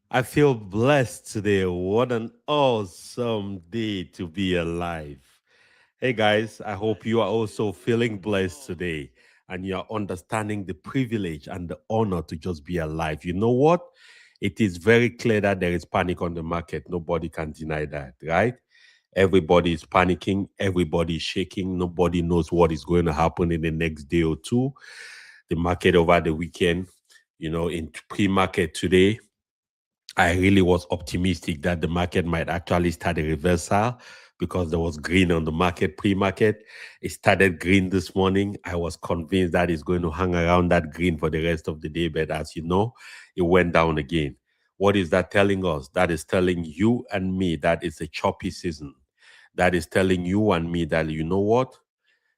I feel blessed today. What an awesome day to be alive. Hey guys, I hope you are also feeling blessed today and you're understanding the privilege and the honor to just be alive. You know what? It is very clear that there is panic on the market. Nobody can deny that, right? Everybody is panicking, everybody is shaking, nobody knows what is going to happen in the next day or two. The market over the weekend, in pre market today, I really was optimistic that the market might actually start a reversal because there was green on the market pre-market. It started green this morning. I was convinced that it's going to hang around that green for the rest of the day, but as you know, it went down again. What is that telling us? That is telling you and me that it's a choppy season. That is telling you and me that you know what?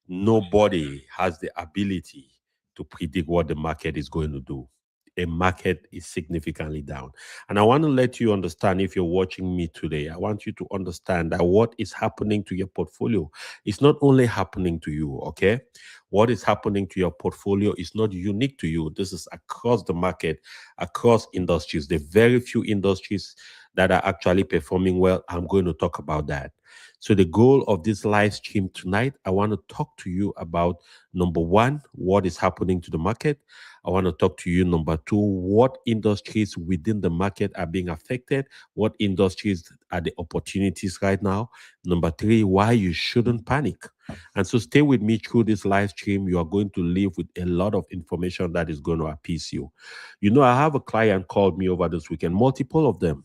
Nobody has the ability to predict what the market is going to do. A market is significantly down. And I want to let you understand if you're watching me today, I want you to understand that what is happening to your portfolio is not only happening to you, okay? What is happening to your portfolio is not unique to you. This is across the market, across industries. The very few industries that are actually performing well, I'm going to talk about that. So, the goal of this live stream tonight, I want to talk to you about number one, what is happening to the market. I want to talk to you, number two, what industries within the market are being affected, what industries are the opportunities right now. Number three, why you shouldn't panic. And so, stay with me through this live stream. You are going to leave with a lot of information that is going to appease you. I have a client called me over this weekend, multiple of them,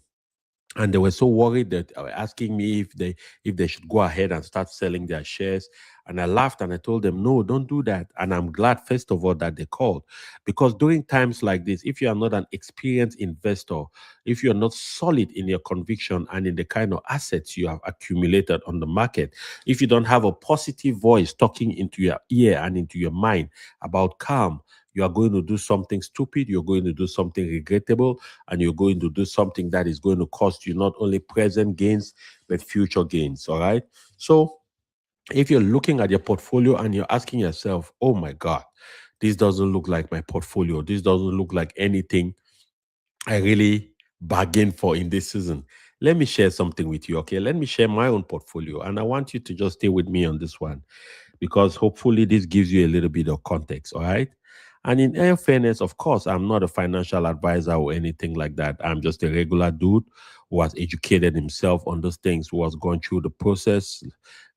and they were so worried that asking me if they should go ahead and start selling their shares. And I laughed and I told them, no, don't do that. And I'm glad, first of all, that they called, because during times like this, if you are not an experienced investor, if you're not solid in your conviction and in the kind of assets you have accumulated on the market, if you don't have a positive voice talking into your ear and into your mind about calm, you are going to do something stupid, you're going to do something regrettable, and you're going to do something that is going to cost you not only present gains but future gains. All right. So if you're looking at your portfolio and you're asking yourself, oh my God, this doesn't look like my portfolio, this doesn't look like anything I really bargained for in this season, let me share something with you. Okay. Let me share my own portfolio. And I want you to just stay with me on this one, because hopefully this gives you a little bit of context. All right. And in all fairness, of course, I'm not a financial advisor or anything like that. I'm just a regular dude who has educated himself on those things, who has gone through the process,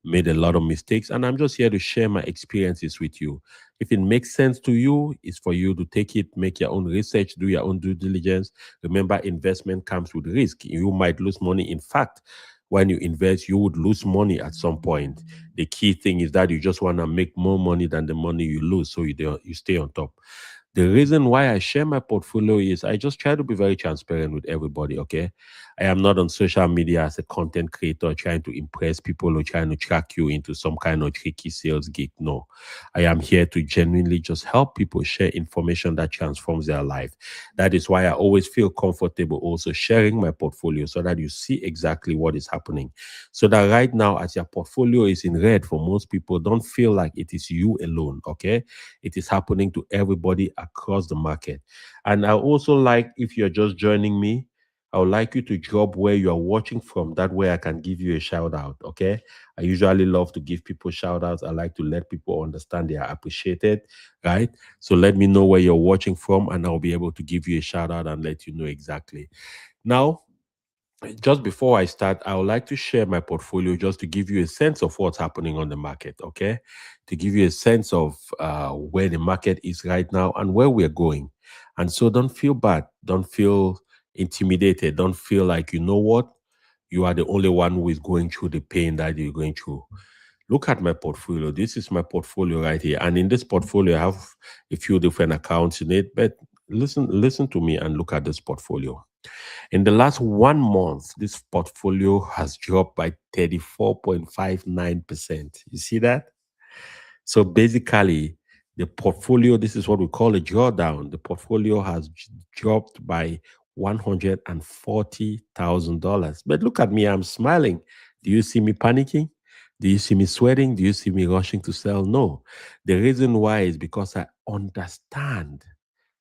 made a lot of mistakes. And I'm just here to share my experiences with you. If it makes sense to you, it's for you to take it, make your own research, do your own due diligence. Remember, investment comes with risk. You might lose money. In fact, when you invest, you would lose money at some point. The key thing is that you just want to make more money than the money you lose, so you stay on top. The reason why I share my portfolio is I just try to be very transparent with everybody, okay? I am not on social media as a content creator trying to impress people or trying to track you into some kind of tricky sales gig. No. I am here to genuinely just help people share information that transforms their life. That is why I always feel comfortable also sharing my portfolio so that you see exactly what is happening. So that right now, as your portfolio is in red for most people, don't feel like it is you alone, okay? It is happening to everybody across the market. And I also like, if you're just joining me, I would like you to drop where you are watching from. That way I can give you a shout out. Okay. I usually love to give people shout outs. I like to let people understand they are appreciated. Right. So let me know where you're watching from and I'll be able to give you a shout out and let you know exactly. Now, just before I start, I would like to share my portfolio just to give you a sense of what's happening on the market, okay? To give you a sense of where the market is right now and where we're going. And so don't feel bad. Don't feel intimidated. Don't feel like, you know what? You are the only one who is going through the pain that you're going through. Look at my portfolio. This is my portfolio right here. And in this portfolio, I have a few different accounts in it. But listen to me and look at this portfolio. In the last 1 month, this portfolio has dropped by 34.59%. You see that? So basically, the portfolio, this is what we call a drawdown. The portfolio has dropped by $140,000. But look at me, I'm smiling. Do you see me panicking? Do you see me sweating? Do you see me rushing to sell? No. The reason why is because I understand.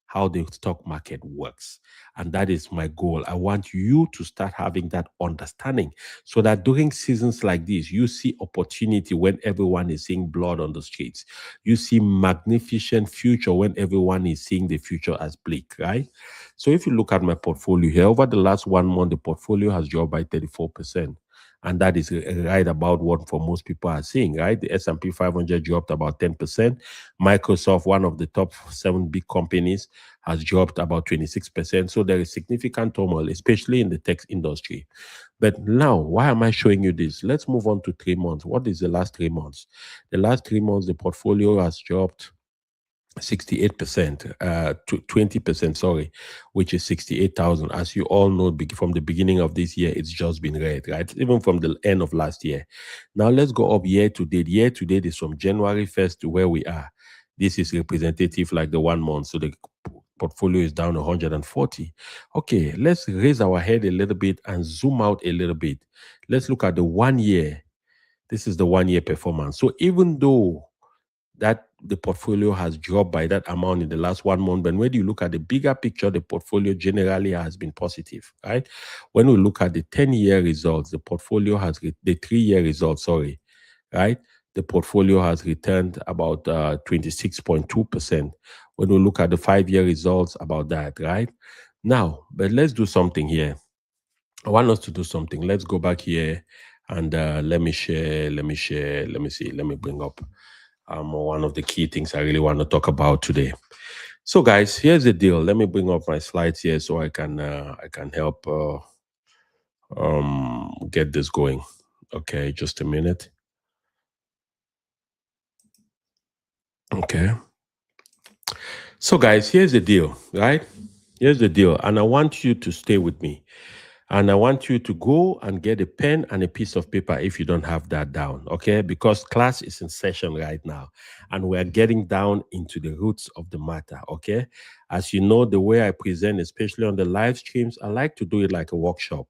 how the stock market works. And that is my goal. I want you to start having that understanding so that during seasons like this, you see opportunity when everyone is seeing blood on the streets. You see magnificent future when everyone is seeing the future as bleak, right? So if you look at my portfolio here, over the last 1 month, the portfolio has dropped by 34%. And that is right about what for most people are seeing, right? The S&P 500 dropped about 10%. Microsoft, one of the top 7 big companies, has dropped about 26%. So there is significant turmoil, especially in the tech industry. But now, why am I showing you this? Let's move on to 3 months. What is the last 3 months? The last 3 months, the portfolio has dropped 68%, to 20%, sorry, which is 68,000. As you all know, from the beginning of this year, it's just been red, right? Even from the end of last year. Now let's go up year to date. Year to date is from January 1st to where we are. This is representative like the 1 month. So the portfolio is down 140. Okay, let's raise our head a little bit and zoom out a little bit. Let's look at the 1 year. This is the 1 year performance. So even though that the portfolio has dropped by that amount in the last 1 month, but when you look at the bigger picture, the portfolio generally has been positive, right? When we look at the 10-year results, the portfolio has the 3-year results, sorry, right? The portfolio has returned about 26.2%. When we look at the 5-year results, about that, right? Now, but let's do something here. I want us to do something. Let's go back here and let me share. Let me see. Let me bring up one of the key things I really want to talk about today. So, guys, here's the deal. Let me bring up my slides here so I can help get this going. Okay, just a minute. Okay. So, guys, here's the deal, right? Here's the deal, and I want you to stay with me. And I want you to go and get a pen and a piece of paper if you don't have that down, okay? Because class is in session right now and we're getting down into the roots of the matter, okay? As you know, the way I present, especially on the live streams, I like to do it like a workshop,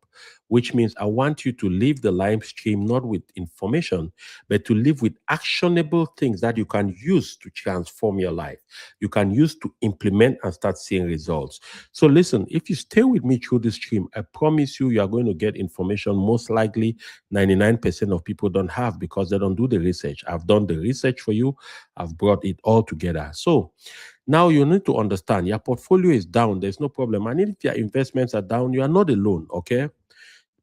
which means I want you to leave the live stream not with information, but to live with actionable things that you can use to transform your life. You can use to implement and start seeing results. So listen, if you stay with me through this stream, I promise you are going to get information most likely 99% of people don't have because they don't do the research. I've done the research for you. I've brought it all together. So now you need to understand your portfolio is down. There's no problem. And if your investments are down, you are not alone, okay?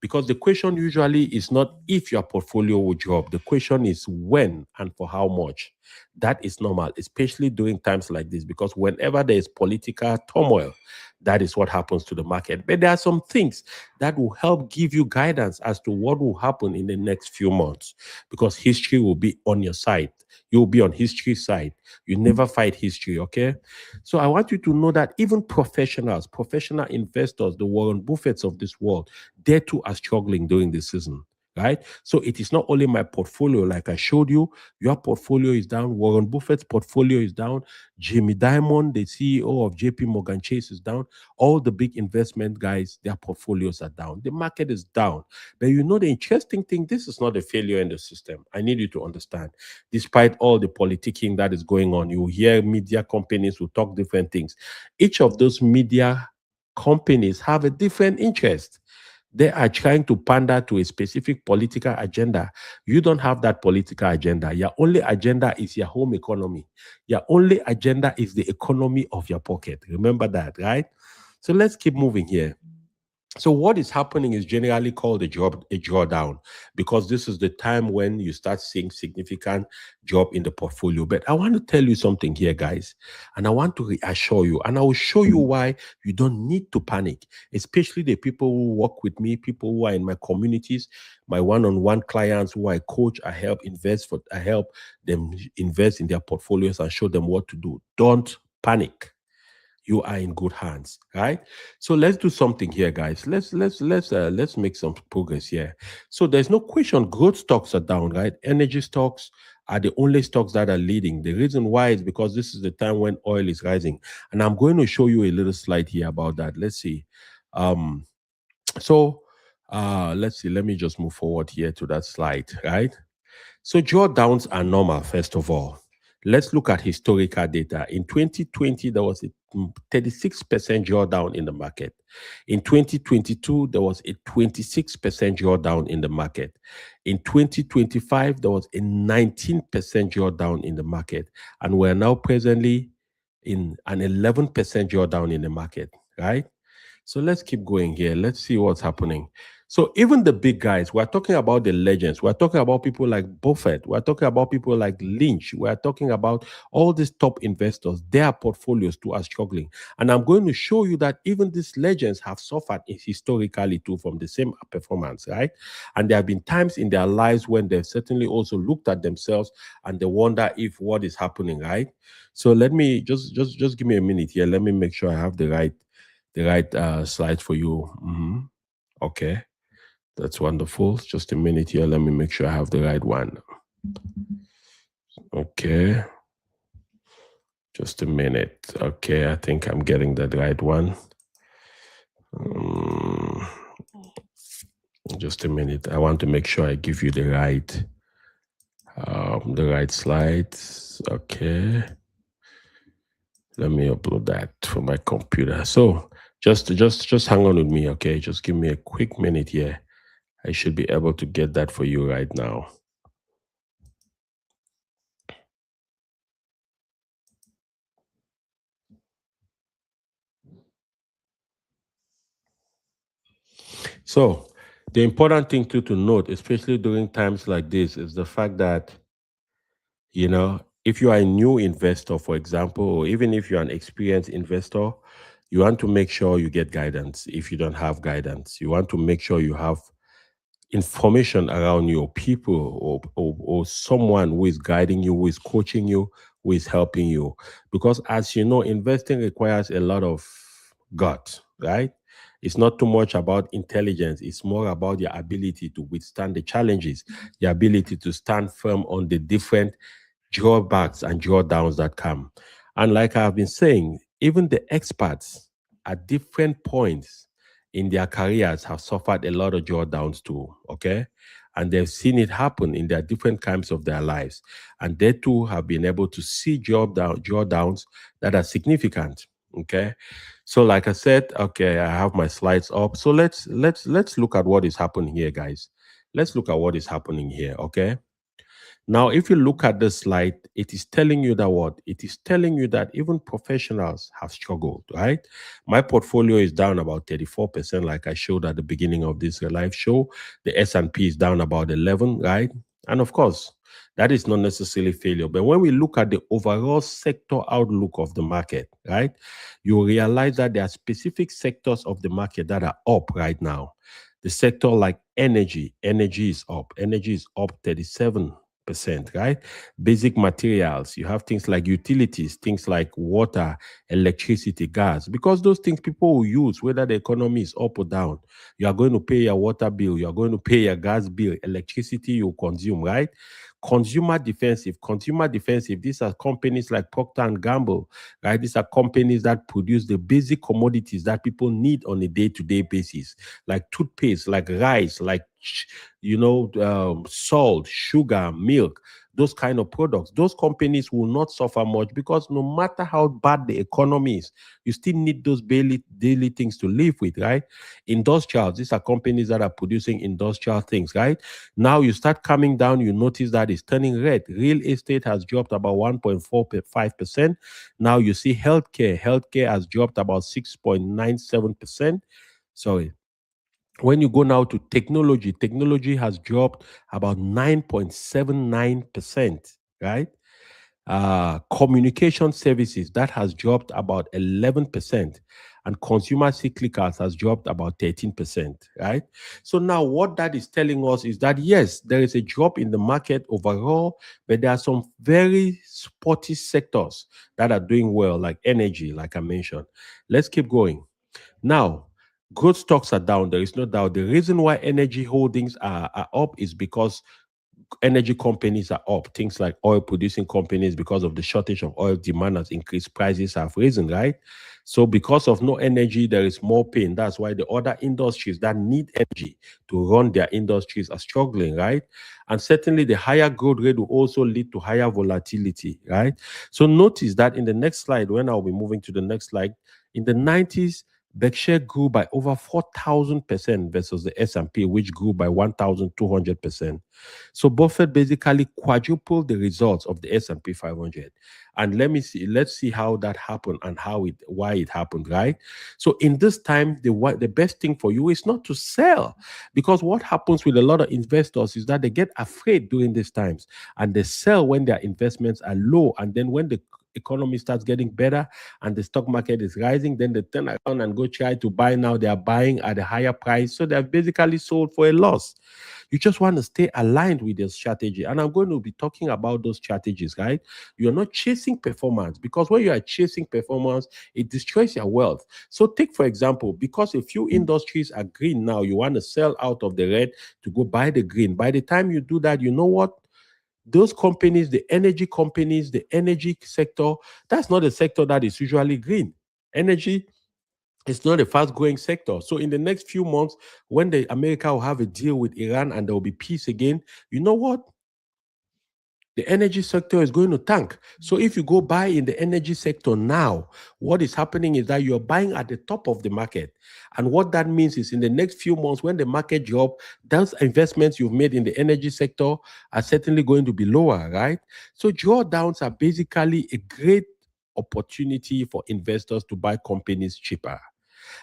Because the question usually is not if your portfolio will drop. The question is when and for how much. That is normal, especially during times like this, because whenever there is political turmoil, that is what happens to the market. But there are some things that will help give you guidance as to what will happen in the next few months, because history will be on your side. You will be on history's side. You never fight history, okay? So I want you to know that even professionals, professional investors, the Warren Buffetts of this world, they too are struggling during this season, right? So it is not only my portfolio, like I showed you, your portfolio is down, Warren Buffett's portfolio is down, Jamie Dimon, the CEO of JP Morgan Chase, is down. All the big investment guys, their portfolios are down. The market is down. But you know the interesting thing, this is not a failure in the system. I need you to understand. Despite all the politicking that is going on, you hear media companies who talk different things. Each of those media companies have a different interest. They are trying to pander to a specific political agenda. You don't have that political agenda. Your only agenda is your home economy. Your only agenda is the economy of your pocket. Remember that, right? So let's keep moving here. So what is happening is generally called a drawdown, because this is the time when you start seeing significant drop in the portfolio. But I want to tell you something here, guys, and I want to reassure you, and I will show you why you don't need to panic, especially the people who work with me, people who are in my communities, my one-on-one clients who I coach, I help them invest in their portfolios and show them what to do. Don't panic. You are in good hands, right? So let's do something here, guys. Let's make some progress here. So there's no question growth stocks are down, right? Energy stocks are the only stocks that are leading. The reason why is because this is the time when oil is rising, and I'm going to show you a little slide here about that. Let's see. um so let's see, let me just move forward here to that slide, right? So drawdowns are normal, first of all. Let's look at historical data. In 2020, there was a 36% drawdown in the market. In 2022, there was a 26% drawdown in the market. In 2025, there was a 19% drawdown in the market. And we're now presently in an 11% drawdown in the market, right? So let's keep going here. Let's see what's happening. So even the big guys, we're talking about the legends. We're talking about people like Buffett. We're talking about people like Lynch. We're talking about all these top investors. Their portfolios too are struggling. And I'm going to show you that even these legends have suffered historically too from the same performance, right? And there have been times in their lives when they've certainly also looked at themselves and they wonder if what is happening, right? So let me just give me a minute here. Let me make sure I have the right slide for you. Okay, that's wonderful. Just a minute here. Let me make sure I have the right one. Okay, just a minute. Okay, I think I'm getting that right one. Just a minute. I want to make sure I give you the right slides. Okay. Let me upload that from my computer. So just hang on with me, okay? Just give me a quick minute here. I should be able to get that for you right now. So the important thing to note, especially during times like this, is the fact that, if you are a new investor, for example, or even if you're an experienced investor, you want to make sure you get guidance. If you don't have guidance, you want to make sure you have information around you, people or someone who is guiding you, who is coaching you, who is helping you. Because as you know, investing requires a lot of gut, right? It's not too much about intelligence. It's more about your ability to withstand the challenges, your ability to stand firm on the different drawbacks and drawdowns that come. And like I've been saying, even the experts at different points in their careers have suffered a lot of drawdowns too, okay? And they've seen it happen in their different times of their lives. And they too have been able to see drawdowns that are significant, okay? So like I said, okay, I have my slides up. So let's look at what is happening here, guys. Let's look at what is happening here, okay? Now, if you look at the slide, it is telling you that what? It is telling you that even professionals have struggled, right? My portfolio is down about 34%, like I showed at the beginning of this live show. The S&P is down about 11, right? And of course, that is not necessarily failure. But when we look at the overall sector outlook of the market, right, you realize that there are specific sectors of the market that are up right now. The sector like energy is up. Energy is up 37%, right? Basic materials, you have things like utilities, things like water, electricity, gas, because those things people will use, whether the economy is up or down. You are going to pay your water bill, you are going to pay your gas bill, electricity you consume, right? Consumer defensive, these are companies like Procter and Gamble, right? These are companies that produce the basic commodities that people need on a day-to-day basis, like toothpaste, like rice, like salt, sugar, milk, those kind of products. Those companies will not suffer much because no matter how bad the economy is, you still need those daily things to live with, right? Industrials, these are companies that are producing industrial things, right? Now you start coming down, you notice that it's turning red. Real estate has dropped about 1.45%. Now you see healthcare has dropped about 6.97%. Sorry, when you go now to technology has dropped about 9.79%, right? Communication services, that has dropped about 11%, and consumer cyclicals has dropped about 13%, right? So now what that is telling us is that yes, there is a drop in the market overall, but there are some very sporty sectors that are doing well, like energy, like I mentioned. Let's keep going. Now, growth stocks are down. There is no doubt. The reason why energy holdings are up is because energy companies are up. Things like oil producing companies, because of the shortage of oil, demand has increased, prices have risen, right? So because of no energy, there is more pain. That's why the other industries that need energy to run their industries are struggling, right? And certainly the higher growth rate will also lead to higher volatility, right? So notice that in the next slide, when I'll be moving to the next slide, in the 90s, Berkshire grew by over 4,000% versus the S&P, which grew by 1,200%. So Buffett basically quadrupled the results of the S&P 500. And let's see how that happened and why it happened, right? So in this time, the best thing for you is not to sell, because what happens with a lot of investors is that they get afraid during these times and they sell when their investments are low, and then when the economy starts getting better and the stock market is rising, then they turn around and go try to buy. Now they are buying at a higher price, so they're basically sold for a loss. You just want to stay aligned with your strategy, and I'm going to be talking about those strategies, right? You're not chasing performance, because when you are chasing performance, it destroys your wealth. So take, for example, because a few industries are green now, you want to sell out of the red to go buy the green. By the time you do that, you know what? Those companies, the energy companies, the energy sector, that's not a sector that is usually green. Energy is not a fast growing sector. So in the next few months, when the America will have a deal with Iran and there will be peace again, you know what? The energy sector is going to tank. So if you go buy in the energy sector now, what is happening is that you're buying at the top of the market. And what that means is in the next few months, when the market drop, those investments you've made in the energy sector are certainly going to be lower, right? So drawdowns are basically a great opportunity for investors to buy companies cheaper,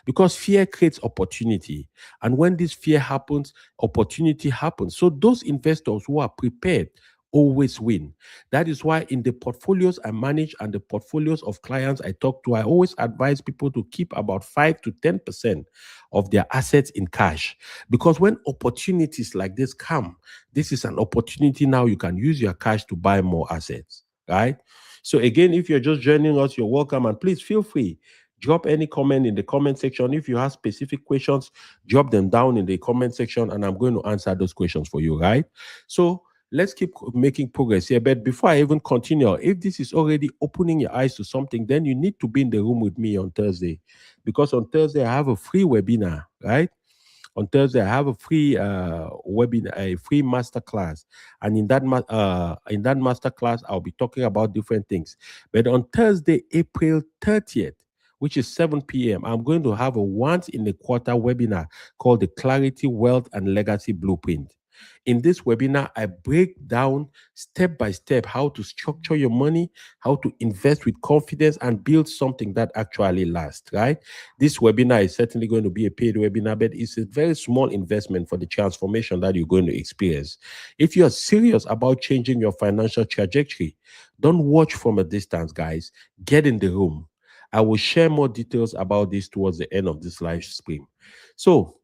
because fear creates opportunity. And when this fear happens, opportunity happens. So those investors who are prepared always win. That is why in the portfolios I manage and the portfolios of clients I talk to, I always advise people to keep about 5 to 10% of their assets in cash. Because when opportunities like this come, this is an opportunity. Now you can use your cash to buy more assets, right? So again, if you're just joining us, you're welcome, and please feel free, drop any comment in the comment section. If you have specific questions, drop them down in the comment section and I'm going to answer those questions for you, right? So let's keep making progress here. But before I even continue, if this is already opening your eyes to something, then you need to be in the room with me on Thursday, because on Thursday I have a free webinar, right? On Thursday, I have a free webinar, a free masterclass, and in that masterclass, I'll be talking about different things. But on Thursday, April 30th, which is 7 p.m., I'm going to have a once in a quarter webinar called the Clarity, Wealth, and Legacy Blueprint. In this webinar, I break down step by step how to structure your money, how to invest with confidence, and build something that actually lasts, right? This webinar is certainly going to be a paid webinar, but it's a very small investment for the transformation that you're going to experience. If you're serious about changing your financial trajectory, don't watch from a distance, guys. Get in the room. I will share more details about this towards the end of this live stream. So,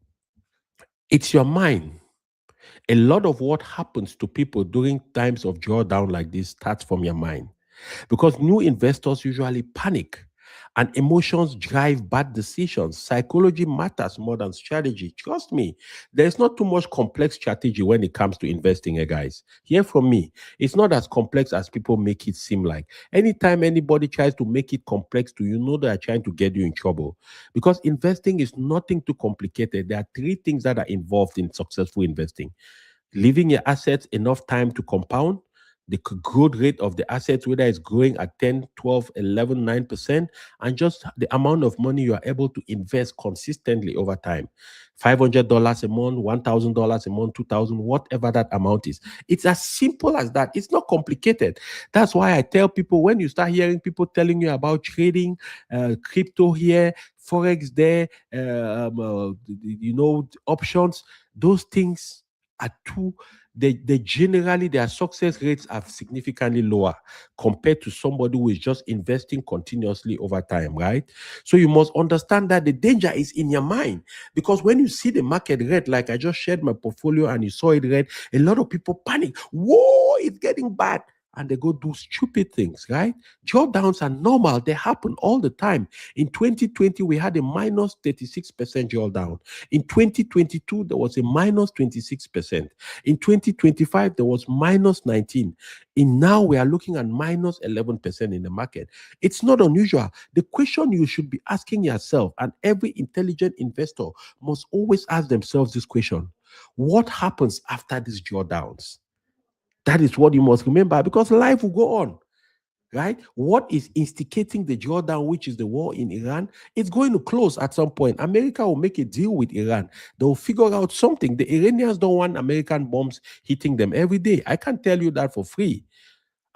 it's your mind. A lot of what happens to people during times of drawdown like this starts from your mind, because new investors usually panic and emotions drive bad decisions. Psychology matters more than strategy. Trust me, there's not too much complex strategy when it comes to investing, guys. Hear from me. It's not as complex as people make it seem like. Anytime anybody tries to make it complex to you, know they are trying to get you in trouble, because investing is nothing too complicated. There are three things that are involved in successful investing: leaving your assets enough time to compound, the growth rate of the assets, whether it's growing at 10, 12, 11, 9%, and just the amount of money you are able to invest consistently over time. $500 a month, $1,000 a month, 2,000, whatever that amount is. It's as simple as that. It's not complicated. That's why I tell people, when you start hearing people telling you about trading, crypto here, Forex there, options, those things are too, they generally, their success rates are significantly lower compared to somebody who is just investing continuously over time, right? So you must understand that the danger is in your mind, because when you see the market red, like I just shared my portfolio and you saw it red, a lot of people panic. Whoa, it's getting bad. and they go do stupid things, right? Drawdowns are normal. They happen all the time. In 2020, we had a minus 36% drawdown. In 2022, there was a minus 26%. In 2025, there was minus 19. In now, we are looking at minus 11% in the market. It's not unusual. The question you should be asking yourself, and every intelligent investor must always ask themselves this question: what happens after these drawdowns? That is what you must remember, because life will go on, right? What is instigating the drawdown, which is the war in Iran? It's going to close at some point. America will make a deal with Iran. They'll figure out something. The Iranians don't want American bombs hitting them every day. I can tell you that for free.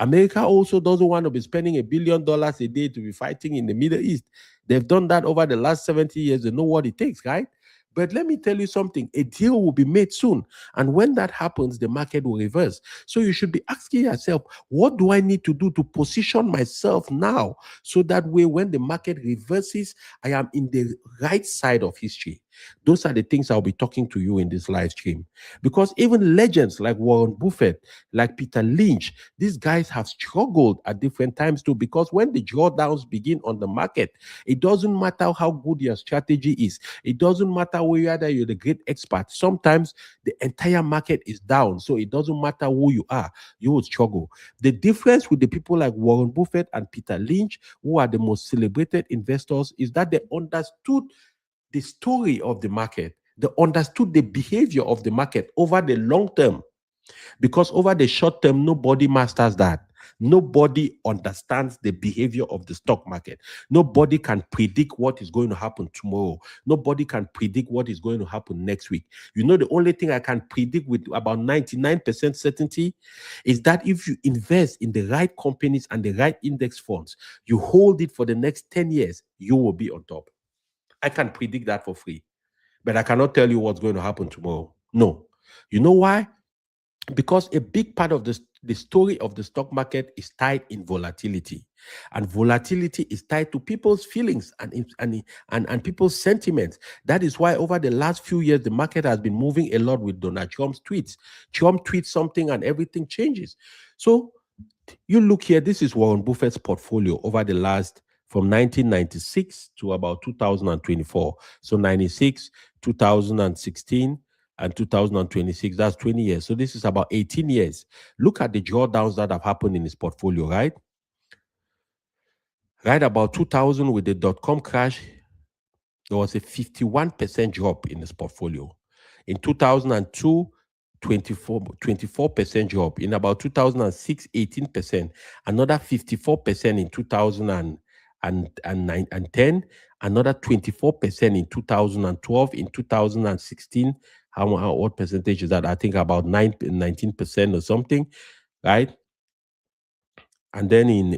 America also doesn't want to be spending $1 billion a day to be fighting in the Middle East. They've done that over the last 70 years. They know what it takes, right? But let me tell you something, a deal will be made soon. And when that happens, the market will reverse. So you should be asking yourself, what do I need to do to position myself now? So that way, when the market reverses, I am in the right side of history. Those are the things I'll be talking to you in this live stream. Because even legends like Warren Buffett, like Peter Lynch, these guys have struggled at different times too. Because when the drawdowns begin on the market, it doesn't matter how good your strategy is. It doesn't matter whether you're the great expert. Sometimes the entire market is down. So it doesn't matter who you are, you will struggle. The difference with the people like Warren Buffett and Peter Lynch, who are the most celebrated investors, is that they understood the story of the market. They understood the behavior of the market over the long term. Because over the short term, nobody masters that. Nobody understands the behavior of the stock market. Nobody can predict what is going to happen tomorrow. Nobody can predict what is going to happen next week. You know, the only thing I can predict with about 99% certainty is that if you invest in the right companies and the right index funds, you hold it for the next 10 years, you will be on top. I can predict that for free, but I cannot tell you what's going to happen tomorrow. No. You know why? Because a big part of the story of the stock market is tied in volatility, and volatility is tied to people's feelings and people's sentiments. That is why over the last few years the market has been moving a lot with Donald Trump's tweets. Trump tweets something and everything changes. So you look here, this is Warren Buffett's portfolio over the last, from 1996 to about 2024. So 96, 2016, and 2026, that's 20 years. So this is about 18 years. Look at the drawdowns that have happened in his portfolio, right? Right about 2000 with the dot-com crash, there was a 51% drop in his portfolio. In 2002, 24% drop. In about 2006, 18%. Another 54% in 2010. Another 24% in 2012. In 2016, what percentage is that? I think about 19% or something, right? And then in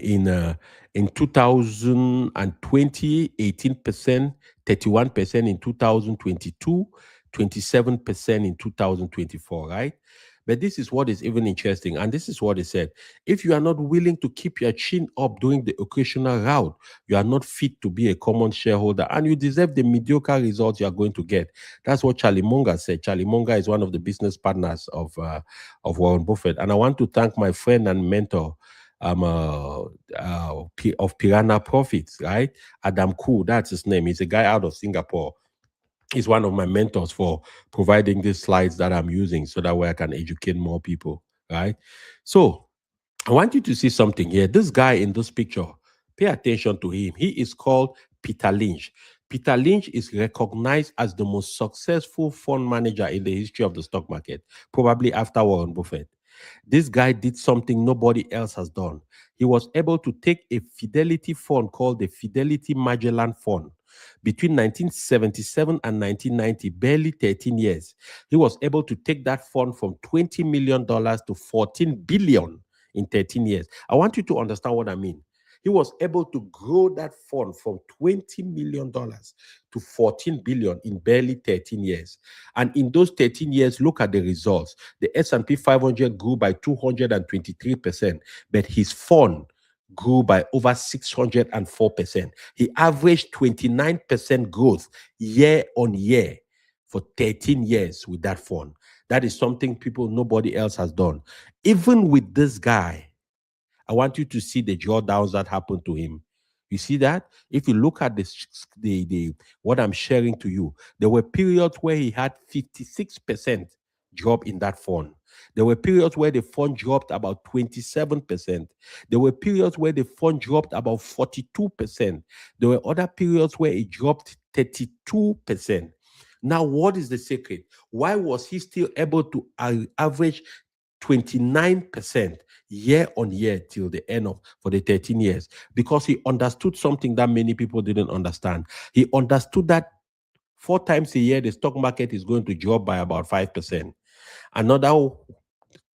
2020, 18%, 31% in 2022, 27% in 2024, right? But this is what is even interesting. And this is what he said. If you are not willing to keep your chin up during the occasional rout, you are not fit to be a common shareholder, and you deserve the mediocre results you are going to get. That's what Charlie Munger said. Charlie Munger is one of the business partners of Warren Buffett. And I want to thank my friend and mentor, of Piranha Profits, right? Adam Khoo, that's his name. He's a guy out of Singapore. He's one of my mentors for providing these slides that I'm using so that way I can educate more people, right? So I want you to see something here. This guy in this picture, pay attention to him. He is called Peter Lynch. Peter Lynch is recognized as the most successful fund manager in the history of the stock market, probably after Warren Buffett. This guy did something nobody else has done. He was able to take a Fidelity fund called the Fidelity Magellan Fund. Between 1977 and 1990, barely 13 years, he was able to take that fund from $20 million to $14 billion in 13 years. I want you to understand what I mean. He was able to grow that fund from $20 million to $14 billion in barely 13 years. And in those 13 years, look at the results. The S&P 500 grew by 223%, but his fund grew by over 604%. He averaged 29% growth year on year for 13 years with that fund. That is something nobody else has done. Even with this guy, I want you to see the drawdowns that happened to him. You see that? If you look at the what I'm sharing to you, there were periods where he had 56% drop in that fund. There were periods where the fund dropped about 27%. There were periods where the fund dropped about 42%. There were other periods where it dropped 32%. Now, what is the secret? Why was he still able to average 29% year on year till the end of for the 13 years? Because he understood something that many people didn't understand. He understood that 4 times a year the stock market is going to drop by about 5%. Another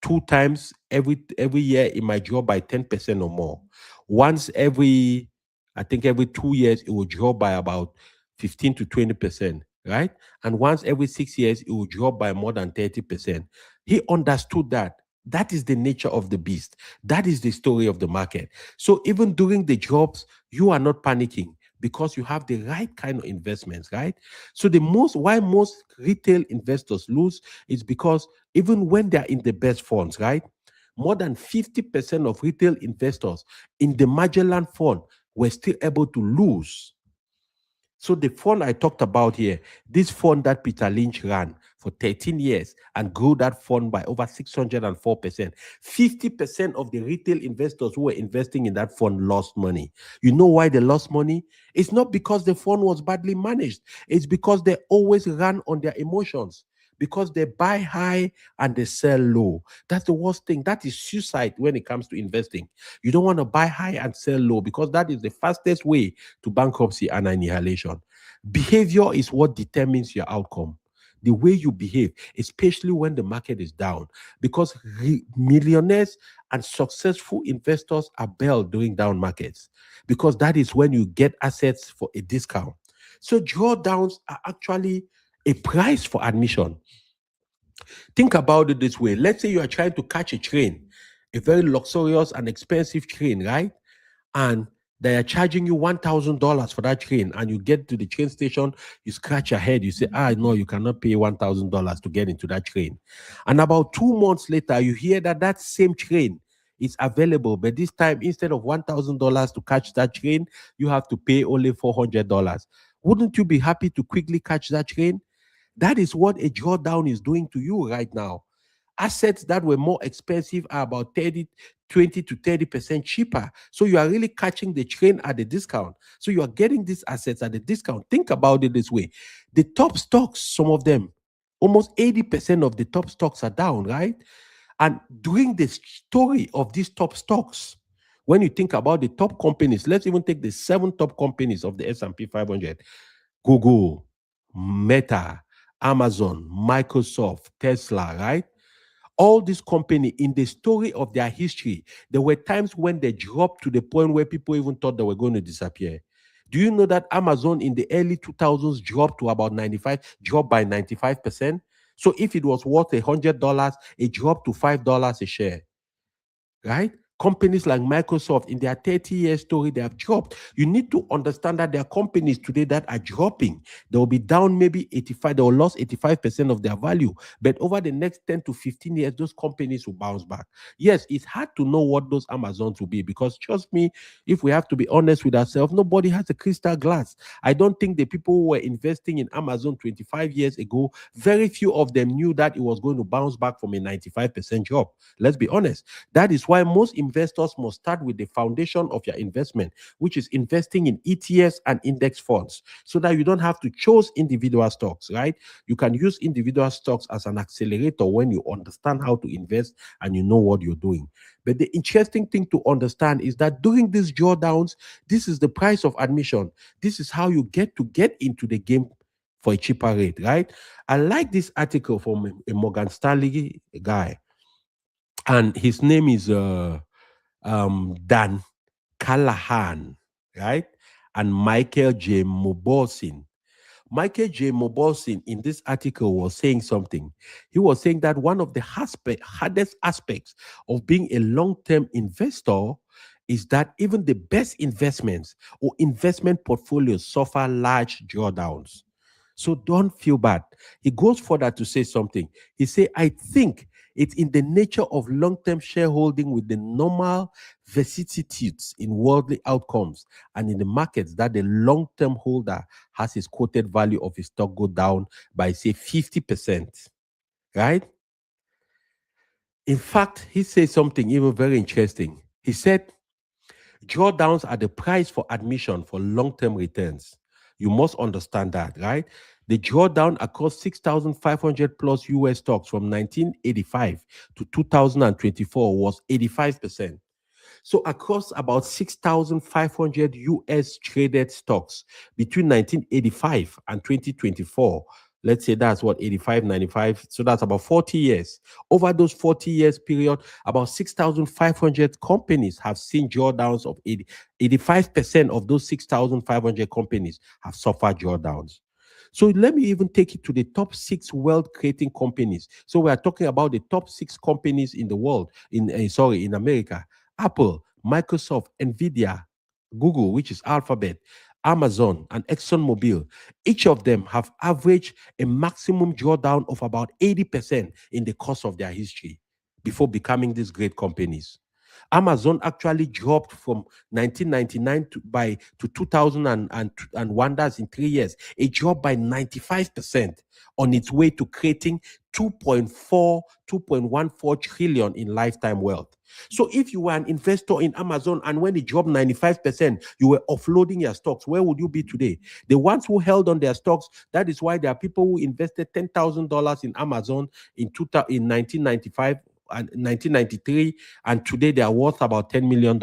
2 times every year it might drop by 10% or more. Once every, I think every 2 years it will drop by about 15 to 20%, right? And once every 6 years it will drop by more than 30%. He understood that. That is the nature of the beast. That is the story of the market. So even during the drops, you are not panicking because you have the right kind of investments, right? So the most why most retail investors lose is because even when they're in the best funds, right? More than 50% of retail investors in the Magellan fund were still able to lose. So the fund I talked about here, this fund that Peter Lynch ran for 13 years and grew that fund by over 604%. 50% of the retail investors who were investing in that fund lost money. You know why they lost money? It's not because the fund was badly managed. It's because they always ran on their emotions. Because they buy high and they sell low. That's the worst thing. That is suicide when it comes to investing. You don't want to buy high and sell low because that is the fastest way to bankruptcy and annihilation. Behavior is what determines your outcome. The way you behave, especially when the market is down, because millionaires and successful investors are bailed during down markets, because that is when you get assets for a discount. So drawdowns are actually a price for admission. Think about it this way. Let's say you are trying to catch a train, a very luxurious and expensive train, right? And they are charging you $1,000 for that train, and you get to the train station, you scratch your head, you say, no, you cannot pay $1,000 to get into that train. And about 2 months later, you hear that that same train is available, but this time instead of $1,000 to catch that train, you have to pay only $400. Wouldn't you be happy to quickly catch that train? That is what a drawdown is doing to you right now. Assets that were more expensive are about 20 to 30% cheaper. So you are really catching the train at a discount. So you are getting these assets at a discount. Think about it this way. The top stocks, some of them, almost 80% of the top stocks are down, right? And during the story of these top stocks, when you think about the top companies, let's even take the 7 top companies of the S&P 500: Google, Meta, Amazon, Microsoft, Tesla, right? All these companies, in the story of their history, there were times when they dropped to the point where people even thought they were going to disappear. Do you know that Amazon in the early 2000s dropped to about 95, dropped by 95%? So if it was worth $100, it dropped to $5 a share, right? Companies like Microsoft, in their 30-year story, they have dropped. You need to understand that there are companies today that are dropping. They will be down maybe 85, they will lose 85% of their value. But over the next 10 to 15 years, those companies will bounce back. Yes, it's hard to know what those Amazons will be, because trust me, if we have to be honest with ourselves, nobody has a crystal glass. I don't think the people who were investing in Amazon 25 years ago, very few of them knew that it was going to bounce back from a 95% drop. Let's be honest. That is why most investors must start with the foundation of your investment, which is investing in ETFs and index funds, so that you don't have to choose individual stocks, right? You can use individual stocks as an accelerator when you understand how to invest and you know what you're doing. But the interesting thing to understand is that during these drawdowns, this is the price of admission. This is how you get into the game for a cheaper rate, right? I like this article from a Morgan Stanley guy, and his name is Dan Callahan, right? And Michael J. Mobosin. Michael J. Mobosin in this article was saying something. He was saying that one of the hardest aspects of being a long-term investor is that even the best investments or investment portfolios suffer large drawdowns. So don't feel bad. He goes further to say something. He said, I think It's in the nature of long-term shareholding with the normal vicissitudes in worldly outcomes and in the markets that the long-term holder has his quoted value of his stock go down by, say, 50%, right? In fact, he says something even very interesting. He said, drawdowns are the price for admission for long-term returns. You must understand that, right? The drawdown across 6,500 plus US stocks from 1985 to 2024 was 85%. So across about 6,500 US traded stocks between 1985 and 2024, let's say that's what, 85, 95. So that's about 40 years. Over those 40 years period, about 6,500 companies have seen drawdowns of 85% of those 6,500 companies have suffered drawdowns. So let me even take it to the top 6 wealth creating companies. So we are talking about the top 6 companies in the world, in America. Apple, Microsoft, Nvidia, Google, which is Alphabet, Amazon, and ExxonMobil. Each of them have averaged a maximum drawdown of about 80% in the course of their history before becoming these great companies. Amazon actually dropped from 1999 to 2001, that's in 3 years. It dropped by 95% on its way to creating 2.14 trillion in lifetime wealth. So if you were an investor in Amazon and when it dropped 95%, you were offloading your stocks, where would you be today? The ones who held on their stocks, that is why there are people who invested $10,000 in Amazon in 1995 and 1993, and today they are worth about $10 million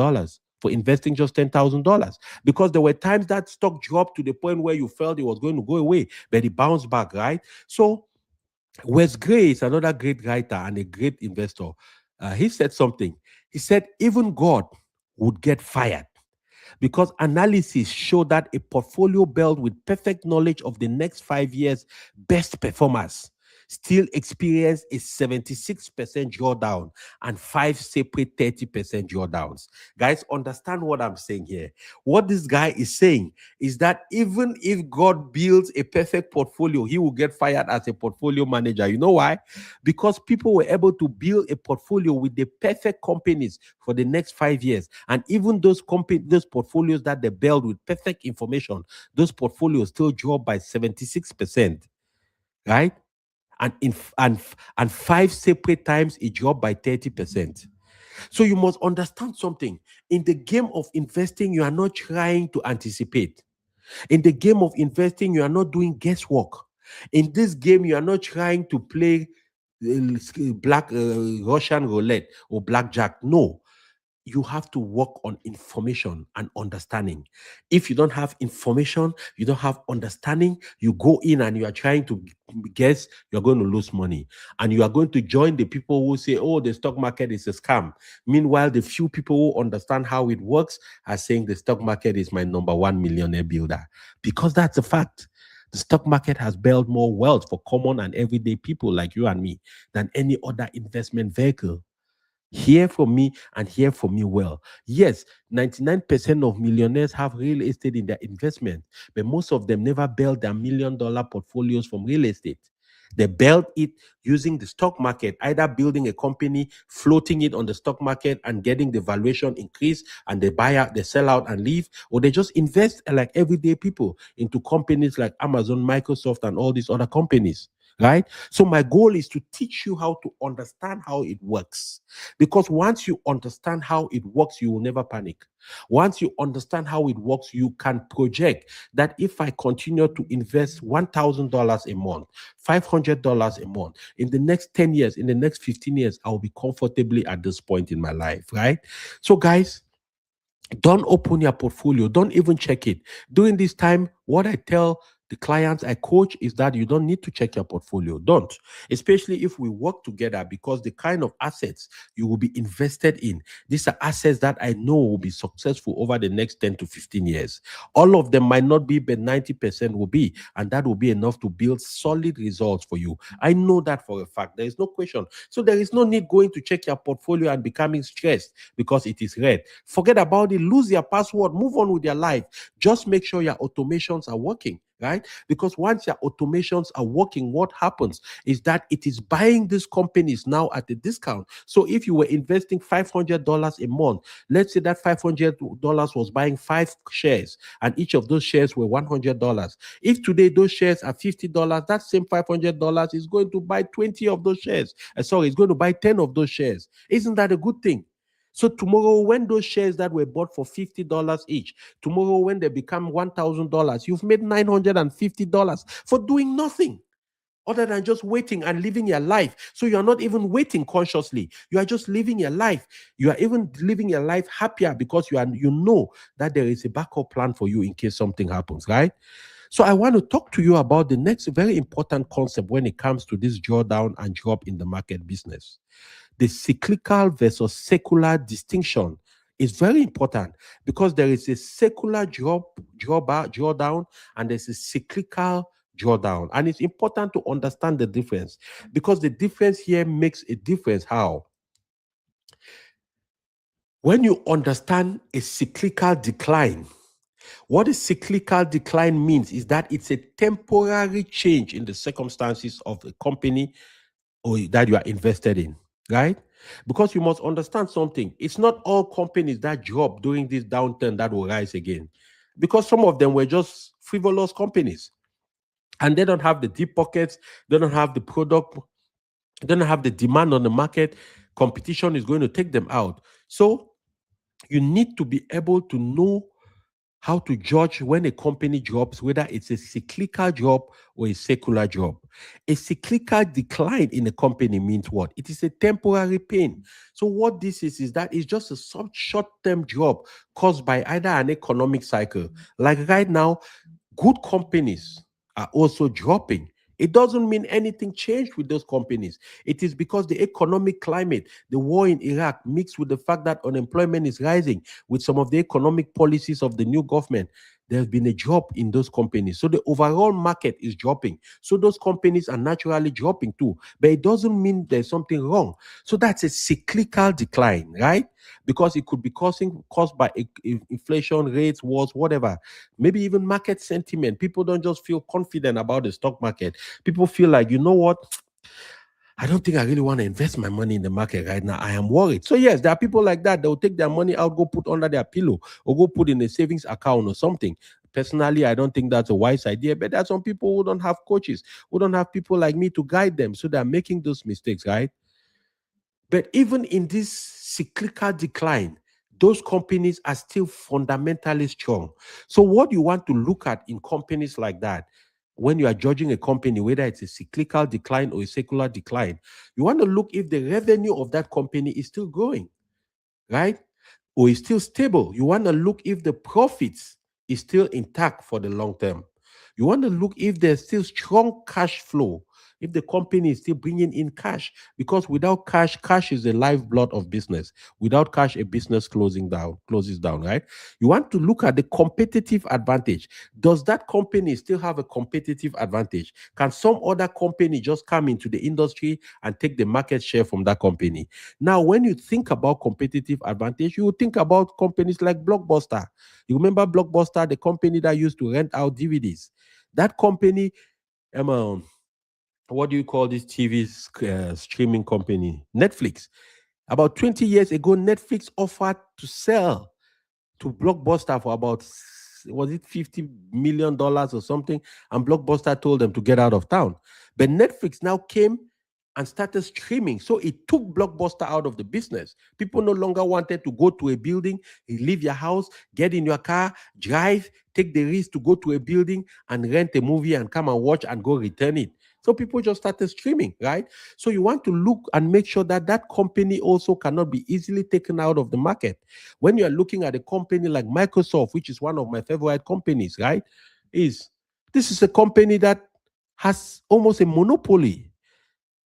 for investing just $10,000, because there were times that stock dropped to the point where you felt it was going to go away, but it bounced back, right? So Wes Gray is another great writer and a great investor. He said something. He said, even God would get fired because analysis show that a portfolio built with perfect knowledge of the next 5 years' best performers still experience a 76% drawdown and 5 separate 30% drawdowns. Guys, understand what I'm saying here. What this guy is saying is that even if God builds a perfect portfolio, he will get fired as a portfolio manager. You know why? Because people were able to build a portfolio with the perfect companies for the next 5 years. And even those portfolios that they build with perfect information, those portfolios still drop by 76%, right? And 5 separate times it dropped by 30%. So you must understand something. In the game of investing, you are not trying to anticipate. In the game of investing, you are not doing guesswork. In this game, you are not trying to play Russian roulette or blackjack. No, you have to work on information and understanding. If you don't have information, you don't have understanding, you go in and you are trying to guess, you're going to lose money. And you are going to join the people who say, oh, the stock market is a scam. Meanwhile, the few people who understand how it works are saying the stock market is my number 1 millionaire builder. Because that's a fact. The stock market has built more wealth for common and everyday people like you and me than any other investment vehicle. Hear from me and hear from me well. Yes, 99% of millionaires have real estate in their investment, but most of them never build their $1 million portfolios from real estate. They build it using the stock market, either building a company, floating it on the stock market and getting the valuation increase, and they buy out, they sell out and leave, or they just invest like everyday people into companies like Amazon, Microsoft, and all these other companies. Right? So my goal is to teach you how to understand how it works. Because once you understand how it works, you will never panic. Once you understand how it works, you can project that if I continue to invest $1,000 a month, $500 a month, in the next 10 years, in the next 15 years, I'll be comfortably at this point in my life, right? So guys, don't open your portfolio. Don't even check it. During this time, what I tell the clients I coach is that you don't need to check your portfolio. Don't. Especially if we work together, because the kind of assets you will be invested in, these are assets that I know will be successful over the next 10 to 15 years. All of them might not be, but 90% will be. And that will be enough to build solid results for you. I know that for a fact. There is no question. So there is no need going to check your portfolio and becoming stressed because it is red. Forget about it. Lose your password. Move on with your life. Just make sure your automations are working. right? Because once your automations are working, what happens is that it is buying these companies now at a discount. So if you were investing $500 a month, let's say that $500 was buying 5 shares, and each of those shares were $100. If today those shares are $50, that same $500 is going to buy 20 of those shares. Sorry, it's going to buy 10 of those shares. Isn't that a good thing? So tomorrow, when those shares that were bought for $50 each, tomorrow when they become $1,000, you've made $950 for doing nothing other than just waiting and living your life. So you're not even waiting consciously. You are just living your life. You are even living your life happier because you know that there is a backup plan for you in case something happens, right? So I want to talk to you about the next very important concept when it comes to this drawdown and drop in the market business. The cyclical versus secular distinction is very important because there is a secular drawdown, and there's a cyclical drawdown. And it's important to understand the difference because the difference here makes a difference. How? When you understand a cyclical decline, what a cyclical decline means is that it's a temporary change in the circumstances of the company or that you are invested in, right? Because you must understand something. It's not all companies that drop during this downturn that will rise again. Because some of them were just frivolous companies and they don't have the deep pockets, they don't have the product, they don't have the demand on the market. Competition is going to take them out. So you need to be able to know how to judge when a company drops, whether it's a cyclical drop or a secular drop. A cyclical decline in a company means what? It is a temporary pain. So what this is that it's just a short-term drop caused by either an economic cycle. Like right now, good companies are also dropping. It doesn't mean anything changed with those companies. It is because the economic climate, the war in Iraq, mixed with the fact that unemployment is rising, with some of the economic policies of the new government, there's been a drop in those companies. So the overall market is dropping. So those companies are naturally dropping too. But it doesn't mean there's something wrong. So that's a cyclical decline, right? Because it could be caused by inflation rates, wars, whatever. Maybe even market sentiment. People don't just feel confident about the stock market. People feel like, you know what? I don't think I really want to invest my money in the market right now. I am worried. So yes, there are people like that. They'll take their money out, go put under their pillow, or go put in a savings account or something. Personally, I don't think that's a wise idea. But there are some people who don't have coaches, who don't have people like me to guide them. So they're making those mistakes, right? But even in this cyclical decline, those companies are still fundamentally strong. So, what you want to look at in companies like that, when you are judging a company, whether it's a cyclical decline or a secular decline, you want to look if the revenue of that company is still growing, right? Or is still stable. You want to look if the profits is still intact for the long term. You want to look if there's still strong cash flow, if the company is still bringing in cash, because without cash, cash is the lifeblood of business. Without cash, a business closes down, right? You want to look at the competitive advantage. Does that company still have a competitive advantage? Can some other company just come into the industry and take the market share from that company? Now, when you think about competitive advantage, you think about companies like Blockbuster. You remember Blockbuster, the company that used to rent out DVDs? That company, what do you call this TV streaming company? Netflix. About 20 years ago, Netflix offered to sell to Blockbuster for about, was it $50 million or something? And Blockbuster told them to get out of town. But Netflix now came and started streaming. So it took Blockbuster out of the business. People no longer wanted to go to a building, leave your house, get in your car, drive, take the risk to go to a building and rent a movie and come and watch and go return it. So people just started streaming, right? So you want to look and make sure that that company also cannot be easily taken out of the market. When you are looking at a company like Microsoft, which is one of my favorite companies, right? This is a company that has almost a monopoly.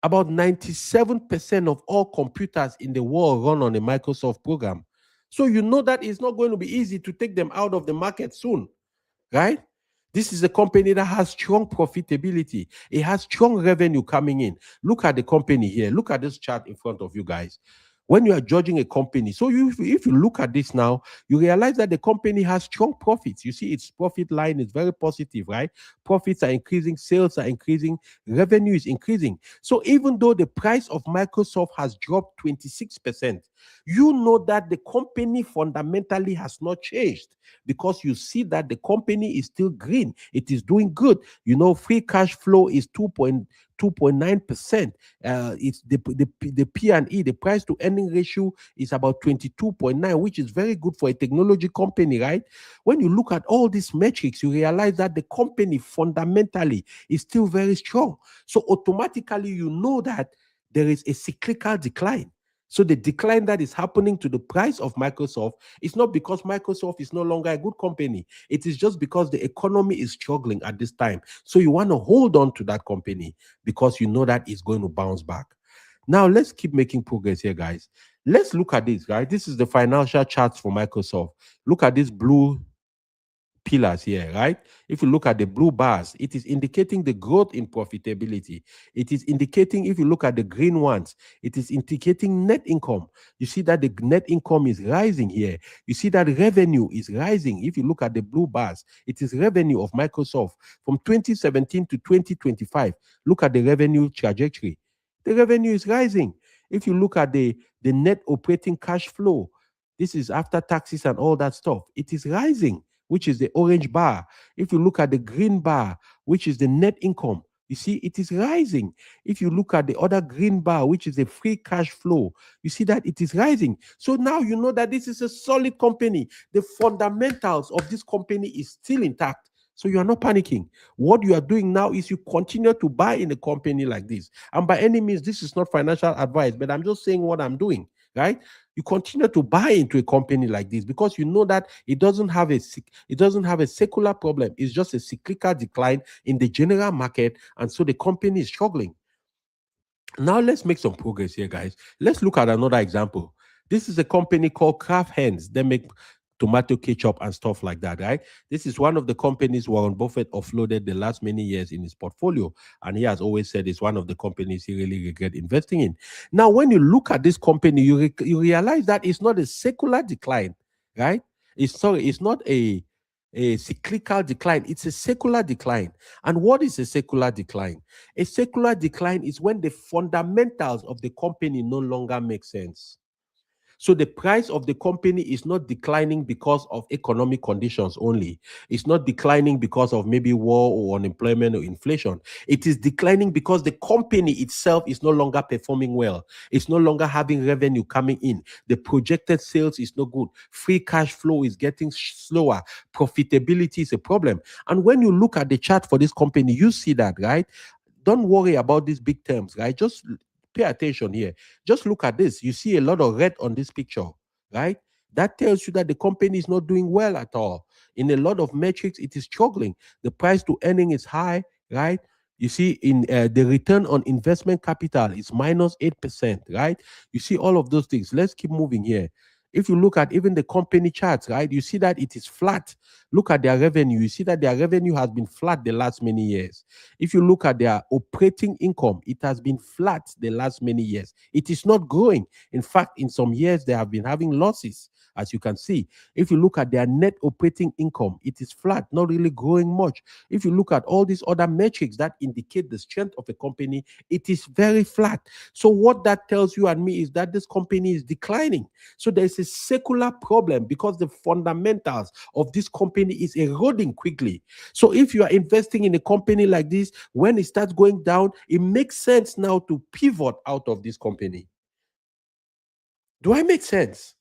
About 97% of all computers in the world run on a Microsoft program. So you know that it's not going to be easy to take them out of the market soon, right? This is a company that has strong profitability. It has strong revenue coming in. Look at the company here. Look at this chart in front of you guys. when you are judging a company. So if you look at this now, you realize that the company has strong profits. You see, its profit line is very positive, right? Profits are increasing, sales are increasing, revenue is increasing. So even though the price of Microsoft has dropped 26%, you know that the company fundamentally has not changed, because you see that the company is still green. It is doing good. You know, free cash flow is 2.9%. It's the P&E, the price to earning ratio, is about 22.9, which is very good for a technology company, right? When you look at all these metrics, you realize that the company fundamentally is still very strong. So automatically, you know that there is a cyclical decline. So the decline that is happening to the price of Microsoft is not because Microsoft is no longer a good company. It is just because the economy is struggling at this time. So you want to hold on to that company because you know that it's going to bounce back. Now let's keep making progress here, guys. Let's look at this, guys. This is the financial charts for Microsoft. Look at this blue pillars here, right? If you look at the blue bars, it is indicating the growth in profitability. It is indicating, if you look at the green ones, it is indicating net income. You see that the net income is rising here. You see that revenue is rising. If you look at the blue bars, it is revenue of Microsoft from 2017 to 2025. Look at the revenue trajectory. The revenue is rising. If you look at the net operating cash flow, this is after taxes and all that stuff, it is rising, which is the orange bar. If you look at the green bar, which is the net income, you see it is rising. If you look at the other green bar, which is the free cash flow, you see that it is rising. So now you know that this is a solid company. The fundamentals of this company is still intact. So you are not panicking. What you are doing now is you continue to buy in a company like this. And by any means, this is not financial advice, but I'm just saying what I'm doing, right? You continue to buy into a company like this because you know that it doesn't have a secular problem. It's just a cyclical decline in the general market, and so the company is struggling. Now let's make some progress here, guys. Let's look at another example. This is a company called Kraft Heinz. They make tomato ketchup and stuff like that, right? This is one of the companies Warren Buffett offloaded the last many years in his portfolio, and he has always said it's one of the companies he really regret investing in. Now, when you look at this company, you realize that it's not a secular decline, right? It's not a cyclical decline. It's a secular decline. And what is a secular decline? A secular decline is when the fundamentals of the company no longer make sense. So the price of the company is not declining because of economic conditions only. It's not declining because of maybe war or unemployment or inflation. It is declining because the company itself is no longer performing well. It's no longer having revenue coming in. The projected sales is no good. Free cash flow is getting slower. Profitability is a problem. And when you look at the chart for this company, you see that, right? Don't worry about these big terms, right? Just pay attention here. Just look at this. You see a lot of red on this picture, right? That tells you that the company is not doing well at all. In a lot of metrics, it is struggling. The price to earning is high, right? You see, in the return on investment capital is -8%, right? You see all of those things. Let's keep moving here. If you look at even the company charts, right, you see that it is flat. Look at their revenue. You see that their revenue has been flat the last many years. If you look at their operating income, it has been flat the last many years. It is not growing. In fact, in some years, they have been having losses, as you can see. If you look at their net operating income, it is flat, not really growing much. If you look at all these other metrics that indicate the strength of a company, it is very flat. So what that tells you and me is that this company is declining. So there's a secular problem because the fundamentals of this company is eroding quickly. So if you are investing in a company like this, when it starts going down, it makes sense now to pivot out of this company. Do I make sense?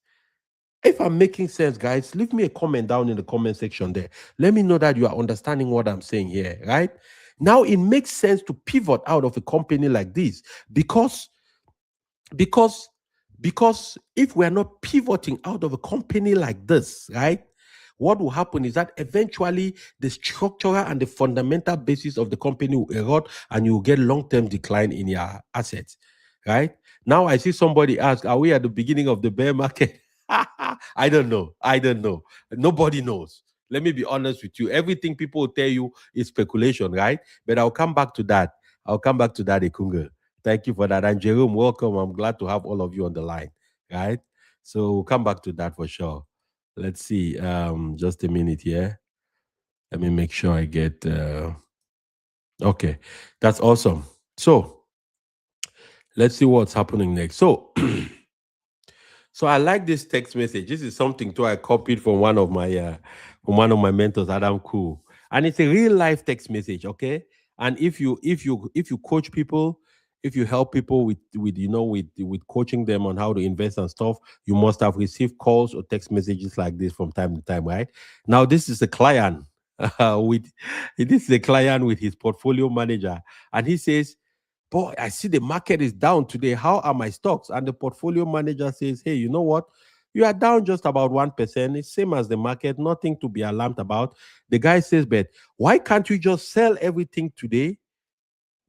If I'm making sense, guys, leave me a comment down in the comment section there. Let me know that you are understanding what I'm saying here, right? Now it makes sense to pivot out of a company like this because because because if we're not pivoting out of a company like this, right, what will happen is that eventually the structural and the fundamental basis of the company will erode and you will get long-term decline in your assets, right? Now I see somebody ask, are we at the beginning of the bear market? I don't know. I don't know. Nobody knows. Let me be honest with you. Everything people tell you is speculation, right? But I'll come back to that. I'll come back to that, Ikunga. Thank you for that. And Jerome, welcome. I'm glad to have all of you on the line. right? So we'll come back to that for sure. Let's see. Just a minute here. Let me make sure I get. Okay, that's awesome. So let's see what's happening next. So, so I like this text message. This is something too I copied from one of my mentors, Adam Cool, and it's a real life text message. Okay, and if you coach people, if you help people with with coaching them on how to invest and stuff, you must have received calls or text messages like this from time to time, right? Now this is a client with this is a client with his portfolio manager, and he says, boy, I see the market is down today. How are my stocks? And the portfolio manager says, hey, you know what? You are down just about 1%. It's same as the market, nothing to be alarmed about. The guy says, but why can't you just sell everything today,